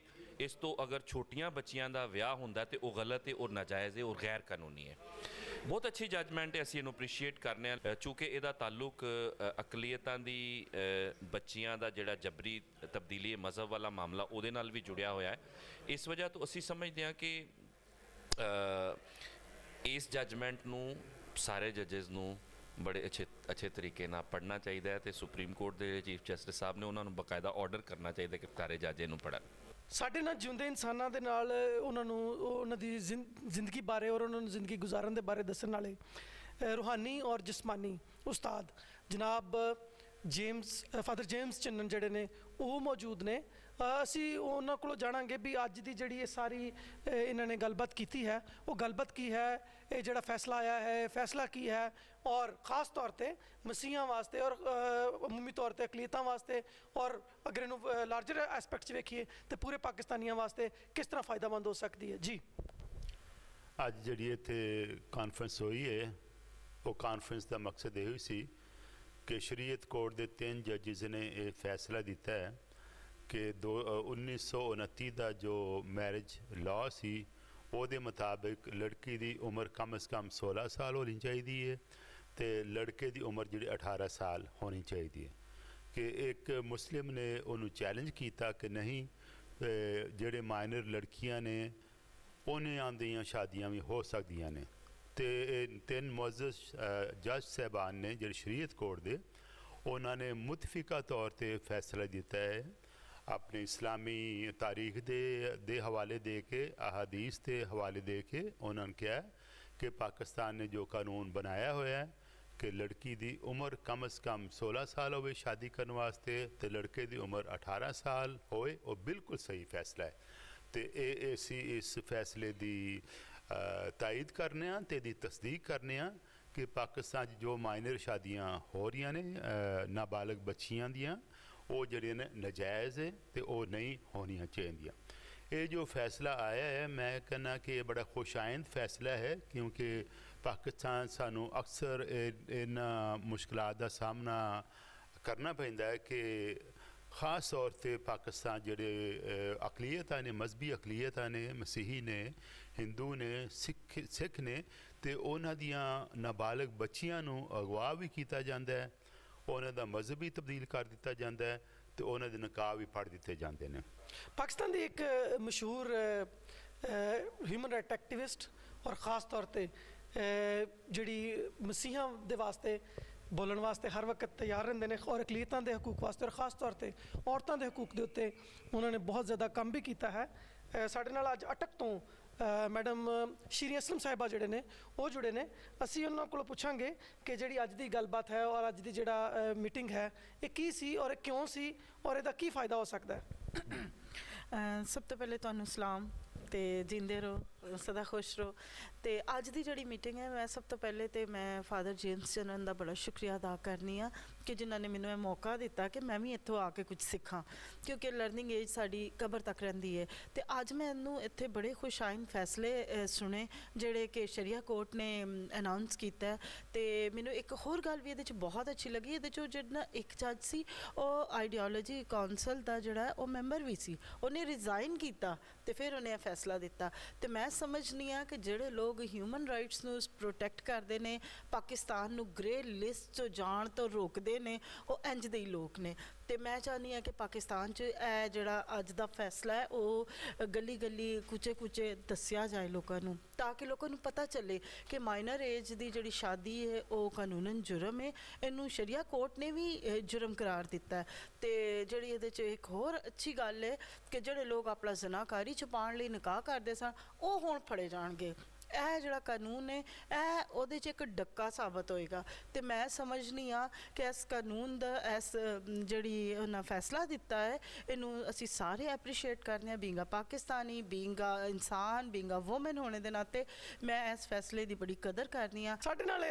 ਇਸ ਤੋਂ ਅਗਰ ਛੋਟੀਆਂ ਬੱਚੀਆਂ ਦਾ ਵਿਆਹ ਹੁੰਦਾ ਤੇ ਉਹ ਗਲਤ ਹੈ ਔਰ ਨਾਜਾਇਜ਼ ਹੈ ਔਰ ਗੈਰ ਕਾਨੂੰਨੀ ਹੈ। ਬਹੁਤ ਅੱਛੀ ਜੱਜਮੈਂਟ ਹੈ, ਅਸੀਂ ਇਹਨੂੰ ਅਪਰੀਸ਼ੀਏਟ ਕਰਨੇ ਆ, ਚੂँकि ਇਹਦਾ ਤਾਲੁਕ ਅਕਲੀਅਤਾਂ ਦੀ ਬੱਚੀਆਂ ਦਾ ਜਿਹੜਾ ਜਬਰੀ ਤਬਦੀਲੀ ਮਜ਼ਹਬ ਵਾਲਾ ਮਾਮਲਾ ਉਹਦੇ ਨਾਲ ਵੀ ਜੁੜਿਆ ਹੋਇਆ ਹੈ। ਇਸ ਵਜ੍ਹਾ ਤੋਂ ਅਸੀਂ ਸਮਝਦੇ ਹਾਂ ਕਿ ਇਸ ਜੱਜਮੈਂਟ ਨੂੰ ਸਾਰੇ ਜੱਜਸ ਨੂੰ ਬੜੇ ਅੱਛੇ ਤਰੀਕੇ ਨਾਲ ਪੜ੍ਹਨਾ ਚਾਹੀਦਾ ਹੈ ਤੇ ਸੁਪਰੀਮ ਕੋਰਟ ਦੇ ਚੀਫ ਜਸਟਿਸ ਸਾਹਿਬ ਨੇ ਉਹਨਾਂ ਨੂੰ ਬਕਾਇਦਾ ਆਰਡਰ ਕਰਨਾ ਚਾਹੀਦਾ ਕਿ ਸਾਰੇ ਜੱਜ ਇਹਨੂੰ ਪੜ੍ਹਨ। ਸਾਡੇ ਨਾਲ ਜਿਉਂਦੇ ਇਨਸਾਨਾਂ ਦੇ ਨਾਲ ਉਹਨਾਂ ਨੂੰ ਉਹਨਾਂ ਦੀ ਜ਼ਿੰਦਗੀ ਬਾਰੇ ਔਰ ਉਹਨਾਂ ਨੂੰ ਜ਼ਿੰਦਗੀ ਗੁਜ਼ਾਰਨ ਦੇ ਬਾਰੇ ਦੱਸਣ ਵਾਲੇ ਰੂਹਾਨੀ ਔਰ ਜਿਸਮਾਨੀ ਉਸਤਾਦ ਜਨਾਬ ਫਾਦਰ ਜੇਮਸ ਚੰਨਨ ਜਿਹੜੇ ਨੇ ਉਹ ਮੌਜੂਦ ਨੇ। ਅਸੀਂ ਉਹਨਾਂ ਕੋਲੋਂ ਜਾਣਾਂਗੇ ਵੀ ਅੱਜ ਦੀ ਜਿਹੜੀ ਇਹ ਸਾਰੀ ਇਹਨਾਂ ਨੇ ਗੱਲਬਾਤ ਕੀਤੀ ਹੈ ਉਹ ਗੱਲਬਾਤ ਕੀ ਹੈ, ਇਹ ਜਿਹੜਾ ਫੈਸਲਾ ਆਇਆ ਹੈ ਫੈਸਲਾ ਕੀ ਹੈ, ਔਰ ख़ास तौर पे मसीहां वास्ते और अमूमी तौर पर अकलीतां वास्ते और अगर इनू लार्जर एस्पैक्ट वेखिए तो पूरे पाकिस्तानियों वास्ते किस तरह फ़ायदेमंद हो सकती है। जी ਅੱਜ ਜਿਹੜੀ ਇੱਥੇ ਕਾਨਫਰੰਸ ਹੋਈ ਹੈ ਉਹ ਕਾਨਫਰੰਸ ਦਾ ਮਕਸਦ ਇਹ ਸੀ ਕਿ ਸ਼ਰੀਅਤ ਕੋਰਟ ਦੇ 3 ਜੱਜਿਸ ਨੇ ਇਹ ਫੈਸਲਾ ਦਿੱਤਾ ਹੈ ਕਿ 1929 ਦਾ ਜੋ ਮੈਰਿਜ ਲਾਅ ਸੀ ਉਹਦੇ ਮੁਤਾਬਿਕ ਲੜਕੀ ਦੀ ਉਮਰ ਕਮ ਅਜ਼ ਕਮ 16 ਸਾਲ ਹੋਣੀ ਚਾਹੀਦੀ ਹੈ ਤੇ ਲੜਕੇ ਦੀ ਉਮਰ ਜਿਹੜੀ 18 ਸਾਲ ਹੋਣੀ ਚਾਹੀਦੀ ਹੈ। ਕਿ ਇੱਕ ਮੁਸਲਿਮ ਨੇ ਉਹਨੂੰ ਚੈਲੰਜ ਕੀਤਾ ਕਿ ਨਹੀਂ, ਜਿਹੜੇ ਮਾਈਨਰ ਲੜਕੀਆਂ ਨੇ ਉਹਨਾਂ ਦੀਆਂ ਸ਼ਾਦੀਆਂ ਵੀ ਹੋ ਸਕਦੀਆਂ ਨੇ। ਤੇ 3 ਮੁਅੱਜ਼ਜ਼ ਜੱਜ ਸਾਹਿਬਾਨ ਨੇ ਜਿਹੜੇ ਸ਼ਰੀਅਤ ਕੋਰਟ ਦੇ, ਉਹਨਾਂ ਨੇ ਮੁਤਫਿਕਾ ਤੌਰ ਤੇ ਫੈਸਲਾ ਦਿੱਤਾ ਹੈ अपने इस्लामी तारीख दे हवाले दे के अहादीस के हवाले दे के उन्होंने कहा कि पाकिस्तान ने जो कानून बनाया हुआ है कि लड़की की उम्र कम अज़ कम 16 साल होवे शादी करने वास्ते ते लड़के की उम्र 18 साल होए, और बिल्कुल सही फैसला है। तो असी इस फैसले की तायद करने ते दी तस्दीक करने कि पाकिस्तान जो माइनर शादियाँ हो रही ने नाबालग बच्चियां दियाँ ਉਹ ਜਿਹੜੇ ਨੇ ਨਜਾਇਜ਼ ਹੈ ਤੇ ਉਹ ਨਹੀਂ ਹੋਣੀਆਂ ਚਾਹੀਦੀਆਂ। ਇਹ ਜੋ ਫੈਸਲਾ ਆਇਆ ਹੈ ਮੈਂ ਕਹਿੰਦਾ ਕਿ ਇਹ ਬੜਾ ਖੁਸ਼ਾਇੰਦ ਫੈਸਲਾ ਹੈ, ਕਿਉਂਕਿ ਪਾਕਿਸਤਾਨ ਸਾਨੂੰ ਅਕਸਰ ਇਹਨਾਂ ਮੁਸ਼ਕਲਾਂ ਦਾ ਸਾਹਮਣਾ ਕਰਨਾ ਪੈਂਦਾ ਹੈ ਕਿ ख़ास तौर पर पाकिस्तान ਜਿਹੜੇ ਅਕਲੀਅਤਾਂ ਨੇ, ਮਜ਼ਹਬੀ ਅਕਲੀਅਤਾਂ ਨੇ, ਮਸੀਹੀ ਨੇ, ਹਿੰਦੂ ਨੇ, ਸਿੱਖ ਨੇ, ਤੇ ਉਹਨਾਂ ਦੀਆਂ ਨਾਬਾਲਗ ਬੱਚੀਆਂ ਨੂੰ ਅਗਵਾ ਵੀ ਕੀਤਾ ਜਾਂਦਾ ਹੈ, ਉਹਨਾਂ ਦਾ ਮਜ਼ਹਬ ਵੀ ਤਬਦੀਲ ਕਰ ਦਿੱਤਾ ਜਾਂਦਾ ਹੈ ਤੇ ਉਹਨਾਂ ਦੇ ਨਿਕਾਹ ਵੀ ਪੜ੍ਹ ਦਿੱਤੇ ਜਾਂਦੇ ਨੇ। ਪਾਕਿਸਤਾਨ ਦੀ ਇੱਕ ਮਸ਼ਹੂਰ ਹਿਊਮਨ ਰਾਈਟ ਐਕਟਿਵਿਸਟ ਔਰ ख़ास तौर ਤੇ ਜਿਹੜੀ ਮਸੀਹਾਂ ਦੇ ਵਾਸਤੇ ਬੋਲਣ ਵਾਸਤੇ ਹਰ ਵਕਤ ਤਿਆਰ ਰਹਿੰਦੇ ਨੇ ਔਰ ਅਕਲੀਅਤਾਂ ਦੇ ਹਕੂਕ ਵਾਸਤੇ ਔਰ ख़ास तौर ਤੇ ਔਰਤਾਂ ਦੇ ਹਕੂਕ ਦੇ ਉੱਤੇ ਉਹਨਾਂ ਨੇ ਬਹੁਤ ਜ਼ਿਆਦਾ ਕੰਮ ਵੀ ਕੀਤਾ ਹੈ। ਸਾਡੇ ਨਾਲ ਅੱਜ ਅਟਕ ਤੋਂ ਮੈਡਮ ਸ਼ੀਰੀ ਅਸਲਮ ਸਾਹਿਬਾ ਜਿਹੜੇ ਨੇ ਉਹ ਜੁੜੇ ਨੇ। ਅਸੀਂ ਉਹਨਾਂ ਕੋਲੋਂ ਪੁੱਛਾਂਗੇ ਕਿ ਜਿਹੜੀ ਅੱਜ ਦੀ ਗੱਲਬਾਤ ਹੈ ਔਰ ਅੱਜ ਦੀ ਜਿਹੜਾ ਮੀਟਿੰਗ ਹੈ ਇਹ ਕੀ ਸੀ ਔਰ ਕਿਉਂ ਸੀ ਔਰ ਇਹਦਾ ਕੀ ਫਾਇਦਾ ਹੋ ਸਕਦਾ ਹੈ। ਸਭ ਤੋਂ ਪਹਿਲੇ ਤੁਹਾਨੂੰ ਸਲਾਮ ਤੇ ਜਿੰਦੇ ਰਹੋ, ਸਦਾ ਖੁਸ਼ ਰਹੋ। ਤੇ ਅੱਜ ਦੀ ਜਿਹੜੀ ਮੀਟਿੰਗ ਹੈ ਮੈਂ ਸਭ ਤੋਂ ਪਹਿਲੇ ਤੇ ਮੈਂ ਫਾਦਰ ਜੇਮਸ ਚੰਨਨ ਦਾ ਬੜਾ ਸ਼ੁਕਰੀਆ ਅਦਾ ਕਰਨੀ ਆ ਕਿ ਜਿਨ੍ਹਾਂ ਨੇ ਮੈਨੂੰ ਇਹ ਮੌਕਾ ਦਿੱਤਾ ਕਿ ਮੈਂ ਵੀ ਇੱਥੋਂ ਆ ਕੇ ਕੁਝ ਸਿੱਖਾਂ, ਕਿਉਂਕਿ ਲਰਨਿੰਗ ਏਜ ਸਾਡੀ ਕਬਰ ਤੱਕ ਰਹਿੰਦੀ ਹੈ। ਤੇ ਅੱਜ ਮੈਨੂੰ ਇੱਥੇ ਬੜੇ ਖੁਸ਼ਾਇਨ ਫੈਸਲੇ ਸੁਣੇ ਜਿਹੜੇ ਕਿ ਸ਼ਰੀਆ ਕੋਰਟ ਨੇ ਅਨਾਉਂਸ ਕੀਤਾ। ਤੇ ਮੈਨੂੰ ਇੱਕ ਹੋਰ ਗੱਲ ਵੀ ਇਹਦੇ 'ਚ ਬਹੁਤ ਅੱਛੀ ਲੱਗੀ, ਇਹਦੇ 'ਚੋਂ ਜਿਹੜਾ ਇੱਕ ਜੱਜ ਸੀ ਉਹ ਆਈਡੀਓਲੋਜੀ ਕੌਂਸਲ ਦਾ ਜਿਹੜਾ ਉਹ ਮੈਂਬਰ ਵੀ ਸੀ, ਉਹਨੇ ਰਿਜ਼ਾਈਨ ਕੀਤਾ ਤੇ ਫਿਰ ਉਹਨੇ ਇਹ ਫੈਸਲਾ ਦਿੱਤਾ। ਤੇ ਮੈਂ ਸਮਝਨੀ ਆ ਕਿ ਜਿਹੜੇ ਲੋਕ ਹਿਊਮਨ ਰਾਈਟਸ ਨੂੰ ਪ੍ਰੋਟੈਕਟ ਕਰਦੇ ਨੇ, ਪਾਕਿਸਤਾਨ ਨੂੰ ਗ੍ਰੇ ਲਿਸਟ 'ਚੋਂ ਜਾਣ ਤੋਂ ਰੋਕਦੇ ਨੇ, ਉਹ ਇੰਝ ਦੇ ਹੀ ਲੋਕ ਨੇ। ਤੇ ਮੈਂ ਚਾਹੁੰਦੀ ਹਾਂ ਕਿ ਪਾਕਿਸਤਾਨ 'ਚ ਇਹ ਜਿਹੜਾ ਅੱਜ ਦਾ ਫੈਸਲਾ ਹੈ ਉਹ ਗਲੀ ਗਲੀ ਕੁਚੇ ਕੁਚੇ ਦੱਸਿਆ ਜਾਏ ਲੋਕਾਂ ਨੂੰ, ਤਾਂ ਕਿ ਲੋਕਾਂ ਨੂੰ ਪਤਾ ਚੱਲੇ ਕਿ ਮਾਈਨਰ ਏਜ ਦੀ ਜਿਹੜੀ ਸ਼ਾਦੀ ਹੈ ਉਹ ਕਾਨੂੰਨਨ ਜੁਰਮ ਹੈ, ਇਹਨੂੰ ਸ਼ਰੀਆ ਕੋਰਟ ਨੇ ਵੀ ਜੁਰਮ ਕਰਾਰ ਦਿੱਤਾ ਹੈ। ਤੇ ਜਿਹੜੀ ਇਹਦੇ 'ਚ ਇੱਕ ਹੋਰ ਅੱਛੀ ਗੱਲ ਹੈ ਕਿ ਜਿਹੜੇ ਲੋਕ ਆਪਣਾ ਜ਼ਨਾਕਾਰੀ ਛੁਪਾਉਣ ਲਈ ਨਿਕਾਹ ਕਰਦੇ ਸਨ ਉਹ ਹੁਣ ਫੜੇ ਜਾਣਗੇ। ਇਹ ਜਿਹੜਾ ਕਾਨੂੰਨ ਹੈ ਇਹ ਉਹਦੇ 'ਚ ਇੱਕ ਡੱਕਾ ਸਾਬਤ ਹੋਏਗਾ। ਤੇ ਮੈਂ ਸਮਝਨੀ ਆ ਕਿ ਇਸ ਕਾਨੂੰਨ ਦਾ ਇਸ ਜਿਹੜੀ ਉਹਨਾਂ ਫੈਸਲਾ ਦਿੱਤਾ ਹੈ ਇਹਨੂੰ ਅਸੀਂ ਸਾਰੇ ਐਪਰੀਸ਼ੀਏਟ ਕਰਨੇ ਆ, ਬੀਂਗ ਪਾਕਿਸਤਾਨੀ, ਬੀਂਗ ਇਨਸਾਨ, ਬੀਂਗ ਵੂਮਨ ਹੋਣੇ ਦੇ ਨਾਤੇ ਮੈਂ ਇਸ ਫੈਸਲੇ ਦੀ ਬੜੀ ਕਦਰ ਕਰਨੀ ਆ। ਸਾਡੇ ਨਾਲ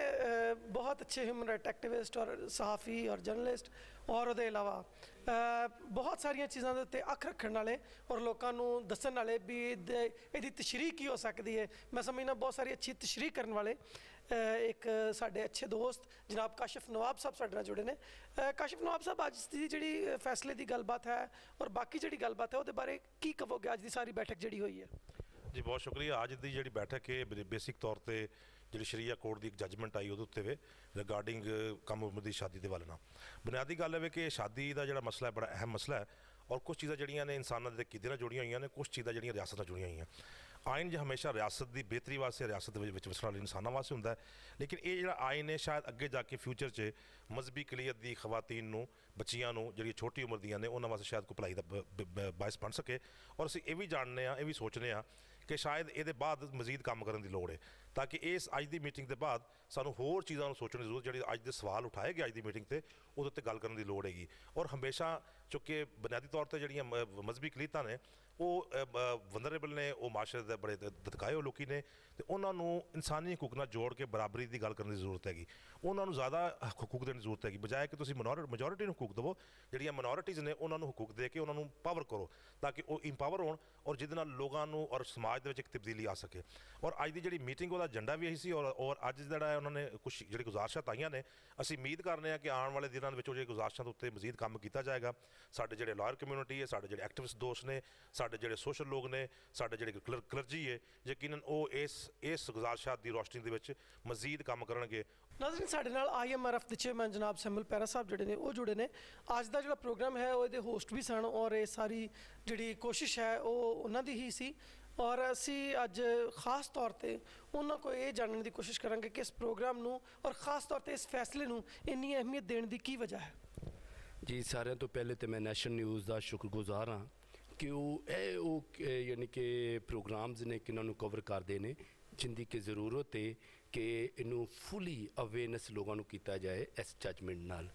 ਬਹੁਤ ਅੱਛੇ ਹਿਊਮਨ ਰਾਈਟ ਐਕਟਿਵਿਸਟ ਔਰ ਸਹਾਫੀ ਔਰ ਜਰਨਲਿਸਟ ਔਰ ਉਹਦੇ ਇਲਾਵਾ ਬਹੁਤ ਸਾਰੀਆਂ ਚੀਜ਼ਾਂ ਦੇ ਉੱਤੇ ਅੱਖ ਰੱਖਣ ਵਾਲੇ ਔਰ ਲੋਕਾਂ ਨੂੰ ਦੱਸਣ ਵਾਲੇ ਵੀ ਇਹਦੀ ਤਸ਼ਰੀਹ ਕੀ ਹੋ ਸਕਦੀ ਹੈ। ਮੈਂ ਸਮਝਦਾ ਬਹੁਤ ਸਾਰੀ ਅੱਛੀ ਤਸ਼ਰੀਹ ਕਰਨ ਵਾਲੇ ਇੱਕ ਸਾਡੇ ਅੱਛੇ ਦੋਸਤ ਜਨਾਬ ਕਾਸ਼ਿਫ ਨਵਾਬ ਸਾਹਿਬ ਸਾਡੇ ਨਾਲ ਜੁੜੇ ਨੇ। ਕਾਸ਼ਿਫ ਨਵਾਬ ਸਾਹਿਬ, ਅੱਜ ਦੀ ਜਿਹੜੀ ਫੈਸਲੇ ਦੀ ਗੱਲਬਾਤ ਹੈ ਔਰ ਬਾਕੀ ਜਿਹੜੀ ਗੱਲਬਾਤ ਹੈ ਉਹਦੇ ਬਾਰੇ ਕੀ ਕਹੋਗੇ? ਅੱਜ ਦੀ ਸਾਰੀ ਬੈਠਕ ਜਿਹੜੀ ਹੋਈ ਹੈ। ਜੀ ਬਹੁਤ ਸ਼ੁਕਰੀਆ। ਅੱਜ ਦੀ ਜਿਹੜੀ ਬੈਠਕ ਹੈ ਬੇਸਿਕ ਤੌਰ ਤੇ ਜਿਹੜੀ ਸ਼ਰੀਆ ਕੋਰਟ ਦੀ ਇੱਕ ਜੱਜਮੈਂਟ ਆਈ ਉਹਦੇ ਉੱਤੇ ਵੇ ਰਿਗਾਰਡਿੰਗ ਕਮ ਉਮਰ ਦੀ ਸ਼ਾਦੀ ਦੇ ਵੱਲ ਨਾਲ ਬੁਨਿਆਦੀ ਗੱਲ ਹੈ ਕਿ ਸ਼ਾਦੀ ਦਾ ਜਿਹੜਾ ਮਸਲਾ ਹੈ ਬੜਾ ਅਹਿਮ ਮਸਲਾ ਹੈ ਔਰ ਕੁਝ ਚੀਜ਼ਾਂ ਜਿਹੜੀਆਂ ਨੇ ਇਨਸਾਨਾਂ ਦੇ ਕਿੱਦੇ ਨਾਲ ਜੁੜੀਆਂ ਹੋਈਆਂ ਨੇ, ਕੁਝ ਚੀਜ਼ਾਂ ਜਿਹੜੀਆਂ ਰਿਆਸਤ ਨਾਲ ਜੁੜੀਆਂ ਹੋਈਆਂ। ਆਇਨ ਜੋ ਹਮੇਸ਼ਾ ਰਿਆਸਤ ਦੀ ਬਿਹਤਰੀ ਵਾਸਤੇ, ਰਿਆਸਤ ਦੇ ਵਿੱਚ ਵਸਣ ਵਾਲੇ ਇਨਸਾਨਾਂ ਵਾਸਤੇ ਹੁੰਦਾ ਹੈ, ਲੇਕਿਨ ਇਹ ਜਿਹੜਾ ਆਇਨ ਹੈ ਸ਼ਾਇਦ ਅੱਗੇ ਜਾ ਕੇ ਫਿਊਚਰ 'ਚ ਮਜ਼ਹਬੀ ਕਲੀਅਤ ਦੀ ਖਵਾਤੀਨ ਨੂੰ, ਬੱਚੀਆਂ ਨੂੰ ਜਿਹੜੀਆਂ ਛੋਟੀ ਉਮਰ ਦੀਆਂ ਨੇ ਉਹਨਾਂ ਵਾਸਤੇ ਸ਼ਾਇਦ ਕੋਈ ਭਲਾਈ ਦਾ ਬਾਇਸ ਬਣ ਸਕੇ। ਔਰ ਅਸੀਂ ਇਹ ਵੀ ਜਾਣਦੇ ਹਾਂ, ਇਹ ਵੀ ਸੋਚਦੇ ਹਾਂ ਕਿ ਸ਼ਾਇਦ ਇਹਦੇ ਬਾਅਦ ਮਜ਼ੀਦ ਕੰਮ ਕਰਨ ਦੀ ਲੋੜ ਹੈ ਤਾਂ ਕਿ ਇਸ ਅੱਜ ਦੀ ਮੀਟਿੰਗ ਦੇ ਬਾਅਦ ਸਾਨੂੰ ਹੋਰ ਚੀਜ਼ਾਂ ਨੂੰ ਸੋਚਣ ਦੀ ਜ਼ਰੂਰਤ, ਜਿਹੜੇ ਅੱਜ ਦੇ ਸਵਾਲ ਉਠਾਏ ਗਏ ਅੱਜ ਦੀ ਮੀਟਿੰਗ ਤੇ ਉਹਦੇ ਉੱਤੇ ਗੱਲ ਕਰਨ ਦੀ ਲੋੜ ਹੈਗੀ। ਔਰ ਹਮੇਸ਼ਾ ਚੁੱਕੇ ਬੁਨਿਆਦੀ ਤੌਰ ਤੇ ਜਿਹੜੀਆਂ ਮਜ਼ਹਬੀ ਕਲੀਤਾਂ ਨੇ ਉਹ ਵਨਰੇਬਲ ਨੇ, ਉਹ ਮਾਸ਼ਰੇ ਦੇ ਬੜੇ ਦਤਕਾਏ ਹੋਏ ਲੋਕੀ ਨੇ ਤੇ ਉਹਨਾਂ ਨੂੰ ਇਨਸਾਨੀ ਹਕੂਕ ਨਾਲ ਜੋੜ ਕੇ ਬਰਾਬਰੀ ਦੀ ਗੱਲ ਕਰਨ ਦੀ ਜ਼ਰੂਰਤ ਹੈਗੀ। ਉਹਨਾਂ ਨੂੰ ਜ਼ਿਆਦਾ ਹਕੂਕ ਦੇਣ ਦੀ ਜ਼ਰੂਰਤ ਹੈਗੀ, ਬਜਾਏ ਕਿ ਤੁਸੀਂ ਮੈਜੋਰਿਟੀ ਨੂੰ ਹਕੂਕ ਦੇਵੋ। ਜਿਹੜੀਆਂ ਮਾਈਨੋਰਿਟੀਜ਼ ਨੇ ਉਹਨਾਂ ਨੂੰ ਹਕੂਕ ਦੇ ਕੇ ਉਹਨਾਂ ਨੂੰ ਪਾਵਰ ਕਰੋ ਤਾਂ ਕਿ ਉਹ ਇੰਪਾਵਰ ਹੋਣ ਔਰ ਜਿਹਦੇ ਨਾਲ ਲੋਕਾਂ ਨੂੰ ਔਰ ਸਮਾਜ ਦੇ ਵਿੱਚ ਇੱਕ ਤਬਦੀਲੀ ਆ ਸਕੇ। ਔਰ ਅੱਜ ਦੀ ਜਿਹੜੀ ਮੀਟਿੰਗ ਉਹਦਾ ਏਜੰਡਾ ਵੀ ਇਹੀ ਸੀ ਔਰ ਅੱਜ ਜਿਹੜਾ ਉਹਨਾਂ ਨੇ ਕੁਝ ਜਿਹੜੀ ਗੁਜ਼ਾਰਿਸ਼ਾਂ ਆਈਆਂ ਨੇ, ਅਸੀਂ ਉਮੀਦ ਕਰਨੇ ਆ ਕਿ ਆਉਣ ਵਾਲੇ ਦਿਨਾਂ ਦੇ ਵਿੱਚ ਉਹ ਜਿਹੜੇ ਗੁਜ਼ਾਰਿਸ਼ਾਂ ਦੇ ਉੱਤੇ ਮਜ਼ੀਦ ਕੰਮ ਕੀਤਾ ਜਾਏਗਾ। ਸਾਡੇ ਜਿਹੜੇ ਲਾਇਰ ਕਮਿਊਨਿਟੀ ਹੈ, ਸਾਡੇ ਜਿਹੜੇ ਐਕਟਿਵਿਸਟ ਦੋਸਤ ਨੇ, ਸਾਡੇ ਜਿਹੜੇ ਸੋਸ਼ਲ ਲੋਕ ਨੇ, ਸਾਡੇ ਜਿਹੜੇ ਕਲਰਜੀ ਹੈ, ਯਕੀਨਨ ਉਹ ਇਸ ਗੁਜ਼ਾਰਿਸ਼ਾਂ ਦੀ ਰੋਸ਼ਨੀ ਦੇ ਵਿੱਚ ਮਜ਼ੀਦ ਕੰਮ ਕਰਨਗੇ। ਨਾਜ਼ਰੀਨ, ਸਾਡੇ ਨਾਲ IMRF ਦੇ ਚੇਅਰਮੈਨ ਜਨਾਬ ਸੈਮੂਅਲ ਪੈਰਾ ਸਾਹਿਬ ਜਿਹੜੇ ਨੇ ਉਹ ਜੁੜੇ ਨੇ। ਅੱਜ ਦਾ ਜਿਹੜਾ ਪ੍ਰੋਗਰਾਮ ਹੈ ਉਹ ਇਹਦੇ ਹੋਸਟ ਵੀ ਸਨ ਔਰ ਇਹ ਸਾਰੀ ਜਿਹੜੀ ਕੋਸ਼ਿਸ਼ ਹੈ ਉਹ ਉਹਨਾਂ ਦੀ ਹੀ ਸੀ। ਔਰ ਅਸੀਂ ਅੱਜ ਖਾਸ ਤੌਰ ਤੇ ਉਹਨਾਂ ਕੋਲ ਇਹ ਜਾਣਨ ਦੀ ਕੋਸ਼ਿਸ਼ ਕਰਾਂਗੇ ਕਿ ਇਸ ਪ੍ਰੋਗਰਾਮ ਨੂੰ ਔਰ ਖਾਸ ਤੌਰ ਤੇ ਇਸ ਫੈਸਲੇ ਨੂੰ ਇੰਨੀ ਅਹਿਮੀਅਤ ਦੇਣ ਦੀ ਕੀ ਵਜ੍ਹਾ ਹੈ। ਜੀ, ਸਾਰਿਆਂ ਤੋਂ ਪਹਿਲੇ ਤਾਂ ਮੈਂ ਨੈਸ਼ਨਲ ਨਿਊਜ਼ ਦਾ ਸ਼ੁਕਰਗੁਜ਼ਾਰ ਹਾਂ ਕਿ ਉਹ ਯਾਨੀ ਕਿ ਪ੍ਰੋਗਰਾਮਸ ਨੇ ਕਿ ਇਹਨਾਂ ਨੂੰ ਕਵਰ ਕਰਦੇ ਨੇ ਜਿੰਦੀ ਕਿ ਜ਼ਰੂਰਤ ਹੈ ਕਿ ਇਹਨੂੰ ਫੁੱਲੀ ਅਵੇਅਰਨੈਸ ਲੋਕਾਂ ਨੂੰ ਕੀਤਾ ਜਾਏ ਇਸ ਜੱਜਮੈਂਟ ਨਾਲ।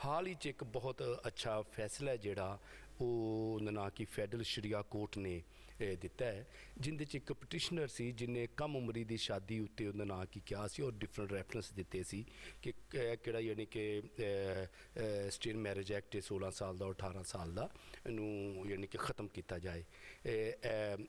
ਹਾਲ ਹੀ 'ਚ ਇੱਕ ਬਹੁਤ ਅੱਛਾ ਫੈਸਲਾ ਜਿਹੜਾ ਉਹ ਨਾ ਕਿ ਫੈਡਰਲ ਸ਼ਰੀਆ ਕੋਰਟ ਨੇ ਦਿੱਤਾ ਹੈ, ਜਿੰਦੇ 'ਚ ਇੱਕ ਪਟੀਸ਼ਨਰ ਸੀ ਜਿਹਨੇ ਕਮ ਉਮਰੀ ਦੀ ਸ਼ਾਦੀ ਉੱਤੇ ਉਹਦਾ ਨਾਂ ਕੀ ਕਿਹਾ ਸੀ ਔਰ ਡਿਫਰੈਂਟ ਰੈਫਰੈਂਸ ਦਿੱਤੇ ਸੀ ਕਿ ਕਿਹੜਾ ਯਾਨੀ ਕਿ ਸਟੇਟ ਮੈਰਿਜ ਐਕਟ 16 ਸਾਲ ਦਾ 18 ਸਾਲ ਦਾ ਇਹਨੂੰ ਯਾਨੀ ਕਿ ख़त्म ਕੀਤਾ ਜਾਏ,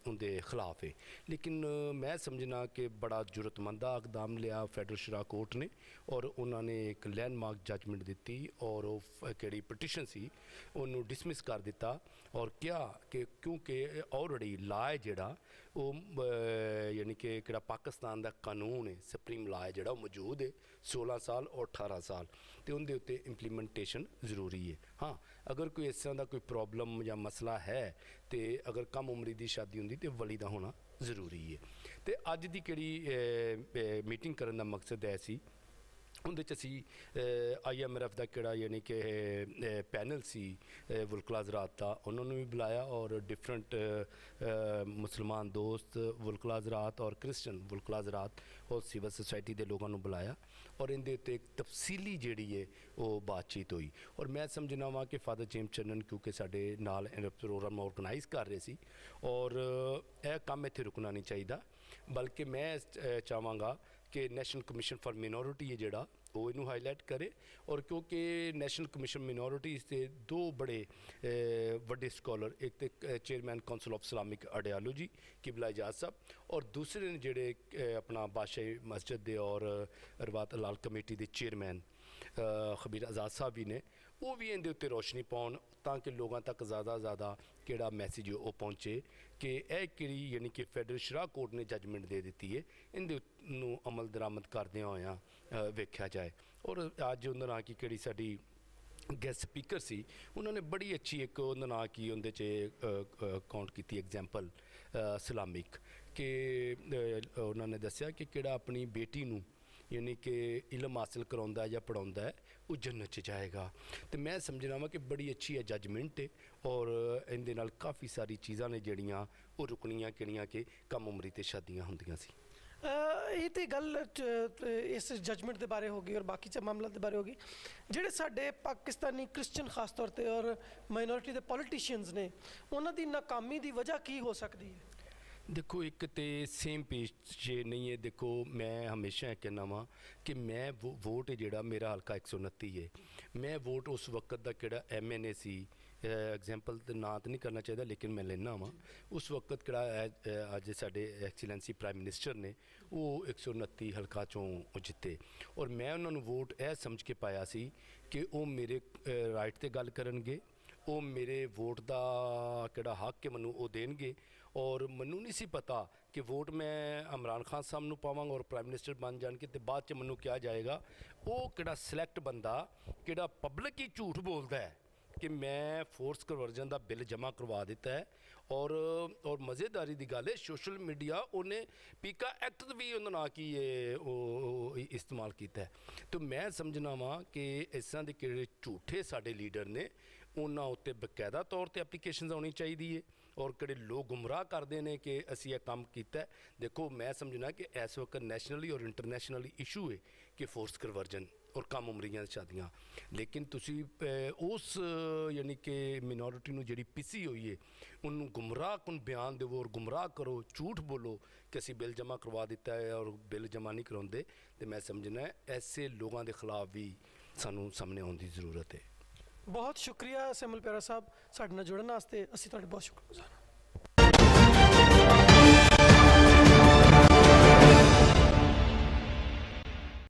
ਉਹਦੇ ਖਿਲਾਫ ਹੈ। ਲੇਕਿਨ ਮੈਂ ਸਮਝਣਾ ਕਿ ਬੜਾ ਜ਼ਰੂਰਤਮੰਦਾ ਇਕਦਾਮ ਲਿਆ ਫੈਡਰਲ ਸ਼ਰੀਆ ਕੋਰਟ ਨੇ ਔਰ ਉਹਨਾਂ ਨੇ ਇੱਕ ਲੈਂਡਮਾਰਕ ਜੱਜਮੈਂਟ ਦਿੱਤੀ ਔਰ ਉਹ ਕਿਹੜੀ ਪਟੀਸ਼ਨ ਸੀ ਉਹਨੂੰ ਡਿਸਮਿਸ ਕਰ ਦਿੱਤਾ ਔਰ ਕਿਹਾ ਕਿ ਕਿਉਂਕਿ ਆਲਰੇਡੀ ਲਾ ਹੈ ਜਿਹੜਾ ਉਹ ਯਾਨੀ ਕਿ ਕਿਹੜਾ ਪਾਕਿਸਤਾਨ ਦਾ ਕਾਨੂੰਨ ਹੈ, ਸੁਪਰੀਮ ਲਾ ਹੈ ਜਿਹੜਾ ਉਹ ਮੌਜੂਦ ਹੈ 16 ਸਾਲ ਔਰ 18 ਸਾਲ ਅਤੇ ਉਹਦੇ ਉੱਤੇ ਇੰਪਲੀਮੈਂਟੇਸ਼ਨ ਜ਼ਰੂਰੀ ਹੈ। ਹਾਂ, ਅਗਰ ਕੋਈ ਇਸ ਤਰ੍ਹਾਂ ਦਾ ਕੋਈ ਪ੍ਰੋਬਲਮ ਜਾਂ ਮਸਲਾ ਹੈ ਅਤੇ ਅਗਰ ਕਮ ਉਮਰੀ ਦੀ ਸ਼ਾਦੀ ਹੁੰਦੀ ਤਾਂ ਵਲੀ ਦਾ ਹੋਣਾ ਜ਼ਰੂਰੀ ਹੈ। ਅਤੇ ਅੱਜ ਦੀ ਕਿਹੜੀ ਮੀਟਿੰਗ ਕਰਨ ਦਾ ਮਕਸਦ ਹੈ ਸੀ, ਉਹਦੇ 'ਚ ਅਸੀਂ IMRF ਦਾ ਕਿਹੜਾ ਯਾਨੀ ਕਿ ਪੈਨਲ ਸੀ ਵੁਲਕਲਾ ਹਜ਼ਰਾਤ ਦਾ, ਉਹਨਾਂ ਨੂੰ ਵੀ ਬੁਲਾਇਆ ਔਰ ਡਿਫਰੈਂਟ ਮੁਸਲਮਾਨ ਦੋਸਤ ਵੁਲਕਲਾ ਹਜ਼ਰਾਤ ਔਰ ਕ੍ਰਿਸਚਨ ਵੁਲਕਲਾ ਹਜ਼ਰਾਤ ਔਰ ਸਿਵਲ ਸੁਸਾਇਟੀ ਦੇ ਲੋਕਾਂ ਨੂੰ ਬੁਲਾਇਆ ਔਰ ਇਹਦੇ ਉੱਤੇ ਇੱਕ ਤਫਸੀਲੀ ਜਿਹੜੀ ਹੈ ਉਹ ਬਾਤਚੀਤ ਹੋਈ। ਔਰ ਮੈਂ ਸਮਝਣਾ ਵਾਂ ਕਿ ਫਾਦਰ ਜੇਮਸ ਚੰਨਨ ਕਿਉਂਕਿ ਸਾਡੇ ਨਾਲ ਪ੍ਰੋਗਰਾਮ ਆਰਗੇਨਾਈਜ਼ ਕਰ ਰਹੇ ਸੀ ਔਰ ਇਹ ਕੰਮ ਇੱਥੇ ਰੁਕਣਾ ਨਹੀਂ ਚਾਹੀਦਾ, ਬਲਕਿ ਮੈਂ ਚਾਹਾਂਗਾ ਕਿ ਨੈਸ਼ਨਲ ਕਮਿਸ਼ਨ ਫਾਰ ਮਿਨੋਰਿਟੀ ਹੈ ਜਿਹੜਾ ਉਹ ਇਹਨੂੰ ਹਾਈਲਾਈਟ ਕਰੇ ਔਰ ਕਿਉਂਕਿ ਨੈਸ਼ਨਲ ਕਮਿਸ਼ਨ ਮਿਨੋਰਿਟੀਜ਼ ਦੇ ਦੋ ਬੜੇ ਵੱਡੇ ਸਕਾਲਰ, ਇੱਕ ਤੇ chairman council of Islamic ideology ਕਿਬਲਾ ਇਜਾਜ਼ ਸਾਹਿਬ ਔਰ ਦੂਸਰੇ ਨੇ ਜਿਹੜੇ ਆਪਣਾ ਬਾਦਸ਼ਾਹੀ ਮਸਜਿਦ ਦੇ ਔਰ ਰਵਾਤ ਲਾਲ ਕਮੇਟੀ ਦੇ ਚੇਅਰਮੈਨ ਖਬੀਰ ਆਜ਼ਾਦ ਸਾਹਿਬ ਵੀ ਨੇ, ਉਹ ਵੀ ਇਹਦੇ ਉੱਤੇ ਰੋਸ਼ਨੀ ਪਾਉਣ ਤਾਂ ਕਿ ਲੋਕਾਂ ਤੱਕ ਜ਼ਿਆਦਾ ਕਿਹੜਾ ਮੈਸੇਜ ਉਹ ਪਹੁੰਚੇ ਕਿ ਇਹ ਕਿਹੜੀ ਯਾਨੀ ਕਿ ਫੈਡਰਲ ਸ਼ਰੀਆ ਕੋਰਟ ਨੇ ਜੱਜਮੈਂਟ ਦੇ ਦਿੱਤੀ ਹੈ, ਇਹਦੇ ਨੂੰ ਅਮਲ ਦਰਾਮਦ ਕਰਦਿਆਂ ਹੋਇਆਂ ਵੇਖਿਆ ਜਾਏ। ਔਰ ਅੱਜ ਉਹਦਾ ਨਾਂ ਕਿ ਕਿਹੜੀ ਸਾਡੀ ਗੈਸਟ ਸਪੀਕਰ ਸੀ, ਉਹਨਾਂ ਨੇ ਬੜੀ ਅੱਛੀ ਇੱਕ ਉਹਦਾ ਨਾਂ ਕੀ ਉਹਦੇ 'ਚ ਕਾਊਂਟ ਕੀਤੀ ਐਗਜ਼ਾਮਪਲ ਇਸਲਾਮਿਕ, ਕਿ ਉਹਨਾਂ ਨੇ ਦੱਸਿਆ ਕਿ ਕਿਹੜਾ ਆਪਣੀ ਬੇਟੀ ਨੂੰ ਯਾਨੀ ਕਿ ਇਲਮ ਹਾਸਿਲ ਕਰਾਉਂਦਾ ਜਾਂ ਪੜਾਉਂਦਾ ਹੈ ਉਹ ਜੰਨਤ 'ਚ ਜਾਏਗਾ। ਤੇ ਮੈਂ ਸਮਝਣਾ ਵਾ ਕਿ ਬੜੀ ਅੱਛੀ ਹੈ ਜੱਜਮੈਂਟ ਹੈ, ਔਰ ਇਹਦੇ ਨਾਲ ਕਾਫੀ ਸਾਰੀ ਚੀਜ਼ਾਂ ਨੇ ਜਿਹੜੀਆਂ ਉਹ ਰੁਕਣੀਆਂ ਕਿਹੜੀਆਂ ਕਿ ਕਮ ਉਮਰੀ ਤੇ ਸ਼ਾਦੀਆਂ ਹੁੰਦੀਆਂ ਸੀ। ਇਹ ਤੇ ਗੱਲ ਇਸ ਜਜਮੈਂਟ ਦੇ ਬਾਰੇ ਹੋ ਗਈ ਔਰ ਬਾਕੀ ਮਾਮਲਾ ਦੇ ਬਾਰੇ ਹੋ ਗਈ। ਜਿਹੜੇ ਸਾਡੇ ਪਾਕਿਸਤਾਨੀ ਕ੍ਰਿਸਚਨ ਖਾਸ ਤੌਰ ਤੇ ਔਰ ਮਾਈਨੋਰਿਟੀ ਦੇ ਪੋਲੀਟੀਸ਼ੀਅਨਸ ਨੇ, ਉਹਨਾਂ ਦੀ ਨਾਕਾਮੀ ਦੀ ਵਜ੍ਹਾ ਕੀ ਹੋ ਸਕਦੀ ਹੈ? ਦੇਖੋ ਇੱਕ ਤੇ ਸੇਮ ਪੇਜ 'ਚ ਨਹੀਂ ਹੈ। ਦੇਖੋ ਮੈਂ ਹਮੇਸ਼ਾ ਇਹ ਕਹਿੰਦਾ ਵਾਂ ਕਿ ਮੈਂ ਵੋਟ ਜਿਹੜਾ ਮੇਰਾ ਹਲਕਾ 129 ਹੈ, ਮੈਂ ਵੋਟ ਉਸ ਵਕਤ ਦਾ ਕਿਹੜਾ MNA ਸੀ, ਐਗਜ਼ਾਮਪਲ ਤੇ ਨਾਂ ਤਾਂ ਨਹੀਂ ਕਰਨਾ ਚਾਹੀਦਾ ਲੇਕਿਨ ਮੈਂ ਲੈਣਾ ਵਾਂ, ਉਸ ਵਕਤ ਕਿਹੜਾ ਅੱਜ ਸਾਡੇ ਐਕਸੀਲੈਂਸੀ ਪ੍ਰਾਈਮ ਮਿਨਿਸਟਰ ਨੇ ਉਹ 129 ਹਲਕਾ 'ਚੋਂ ਜਿੱਤੇ, ਔਰ ਮੈਂ ਉਹਨਾਂ ਨੂੰ ਵੋਟ ਇਹ ਸਮਝ ਕੇ ਪਾਇਆ ਸੀ ਕਿ ਉਹ ਮੇਰੇ ਰਾਈਟ 'ਤੇ ਗੱਲ ਕਰਨਗੇ, ਉਹ ਮੇਰੇ ਵੋਟ ਦਾ ਕਿਹੜਾ ਹੱਕ ਹੈ ਮੈਨੂੰ ਉਹ ਦੇਣਗੇ। ਔਰ ਮੈਨੂੰ ਨਹੀਂ ਸੀ ਪਤਾ ਕਿ ਵੋਟ ਮੈਂ ਇਮਰਾਨ ਖਾਨ ਸਾਹਿਬ ਨੂੰ ਪਾਵਾਂਗਾ ਔਰ ਪ੍ਰਾਈਮ ਮਿਨਿਸਟਰ ਬਣ ਜਾਣਗੇ ਤੇ ਬਾਅਦ 'ਚ ਮੈਨੂੰ ਕਿਹਾ ਜਾਏਗਾ ਉਹ ਕਿਹੜਾ ਸਿਲੈਕਟ ਬੰਦਾ ਕਿਹੜਾ ਪਬਲਿਕ ਹੀ ਝੂਠ ਬੋਲਦਾ ਹੈ ਕਿ ਮੈਂ ਫੋਰਸ ਕਨਵਰਜਨ ਦਾ ਬਿੱਲ ਜਮ੍ਹਾਂ ਕਰਵਾ ਦਿੱਤਾ ਹੈ। ਔਰ ਮਜ਼ੇਦਾਰੀ ਦੀ ਗੱਲ ਹੈ ਸੋਸ਼ਲ ਮੀਡੀਆ ਉਹਨੇ ਪੀਕਾ ਐਕਟ ਵੀ ਉਹਨਾਂ ਨਾਲ ਕੀ ਉਹ ਇਸਤੇਮਾਲ ਕੀਤਾ ਹੈ। ਤੇ ਮੈਂ ਸਮਝਣਾ ਵਾਂ ਕਿ ਇਸ ਤਰ੍ਹਾਂ ਦੇ ਕਿਹੜੇ ਝੂਠੇ ਸਾਡੇ ਲੀਡਰ ਨੇ ਉਹਨਾਂ ਉੱਤੇ ਬਕਾਇਦਾ ਤੌਰ ਤੇ ਐਪਲੀਕੇਸ਼ਨਸ ਆਉਣੀ ਚਾਹੀਦੀ ਹੈ, ਔਰ ਕਿਹੜੇ ਲੋਕ ਗੁੰਮਰਾਹ ਕਰਦੇ ਨੇ ਕਿ ਅਸੀਂ ਇਹ ਕੰਮ ਕੀਤਾ। ਦੇਖੋ ਮੈਂ ਸਮਝਣਾ ਕਿ ਇਸ ਵਕਤ ਨੈਸ਼ਨਲੀ ਔਰ ਇੰਟਰਨੈਸ਼ਨਲੀ ਇਸ਼ੂ ਹੈ ਕਿ ਫੋਰਸ ਕਨਵਰਜਨ ਔਰ ਕਮ ਉਮਰੀਆਂ ਸ਼ਾਦੀਆਂ, ਲੇਕਿਨ ਤੁਸੀਂ ਉਸ ਯਾਨੀ ਕਿ ਮਿਨੋਰਿਟੀ ਨੂੰ ਜਿਹੜੀ ਪਿਸੀ ਹੋਈ ਹੈ ਉਹਨੂੰ ਗੁੰਮਰਾਹ ਕੁਨ ਬਿਆਨ ਦੇਵੋ ਔਰ ਗੁੰਮਰਾਹ ਕਰੋ, ਝੂਠ ਬੋਲੋ ਕਿ ਅਸੀਂ ਬਿੱਲ ਜਮ੍ਹਾਂ ਕਰਵਾ ਦਿੱਤਾ ਹੈ ਔਰ ਬਿੱਲ ਜਮ੍ਹਾਂ ਨਹੀਂ ਕਰਾਉਂਦੇ। ਤੇ ਮੈਂ ਸਮਝਣਾ ਐਸੇ ਲੋਕਾਂ ਦੇ ਖਿਲਾਫ ਵੀ ਸਾਨੂੰ ਸਾਹਮਣੇ ਆਉਣ ਦੀ ਜ਼ਰੂਰਤ ਹੈ। ਬਹੁਤ ਸ਼ੁਕਰੀਆ ਸਿਮਲ ਪਿਆਰਾ ਸਾਹਿਬ, ਸਾਡੇ ਨਾਲ ਜੁੜਨ ਵਾਸਤੇ ਅਸੀਂ ਤੁਹਾਡੇ ਬਹੁਤ ਸ਼ੁਕਰਗੁਜ਼ਾਰ ਹਾਂ।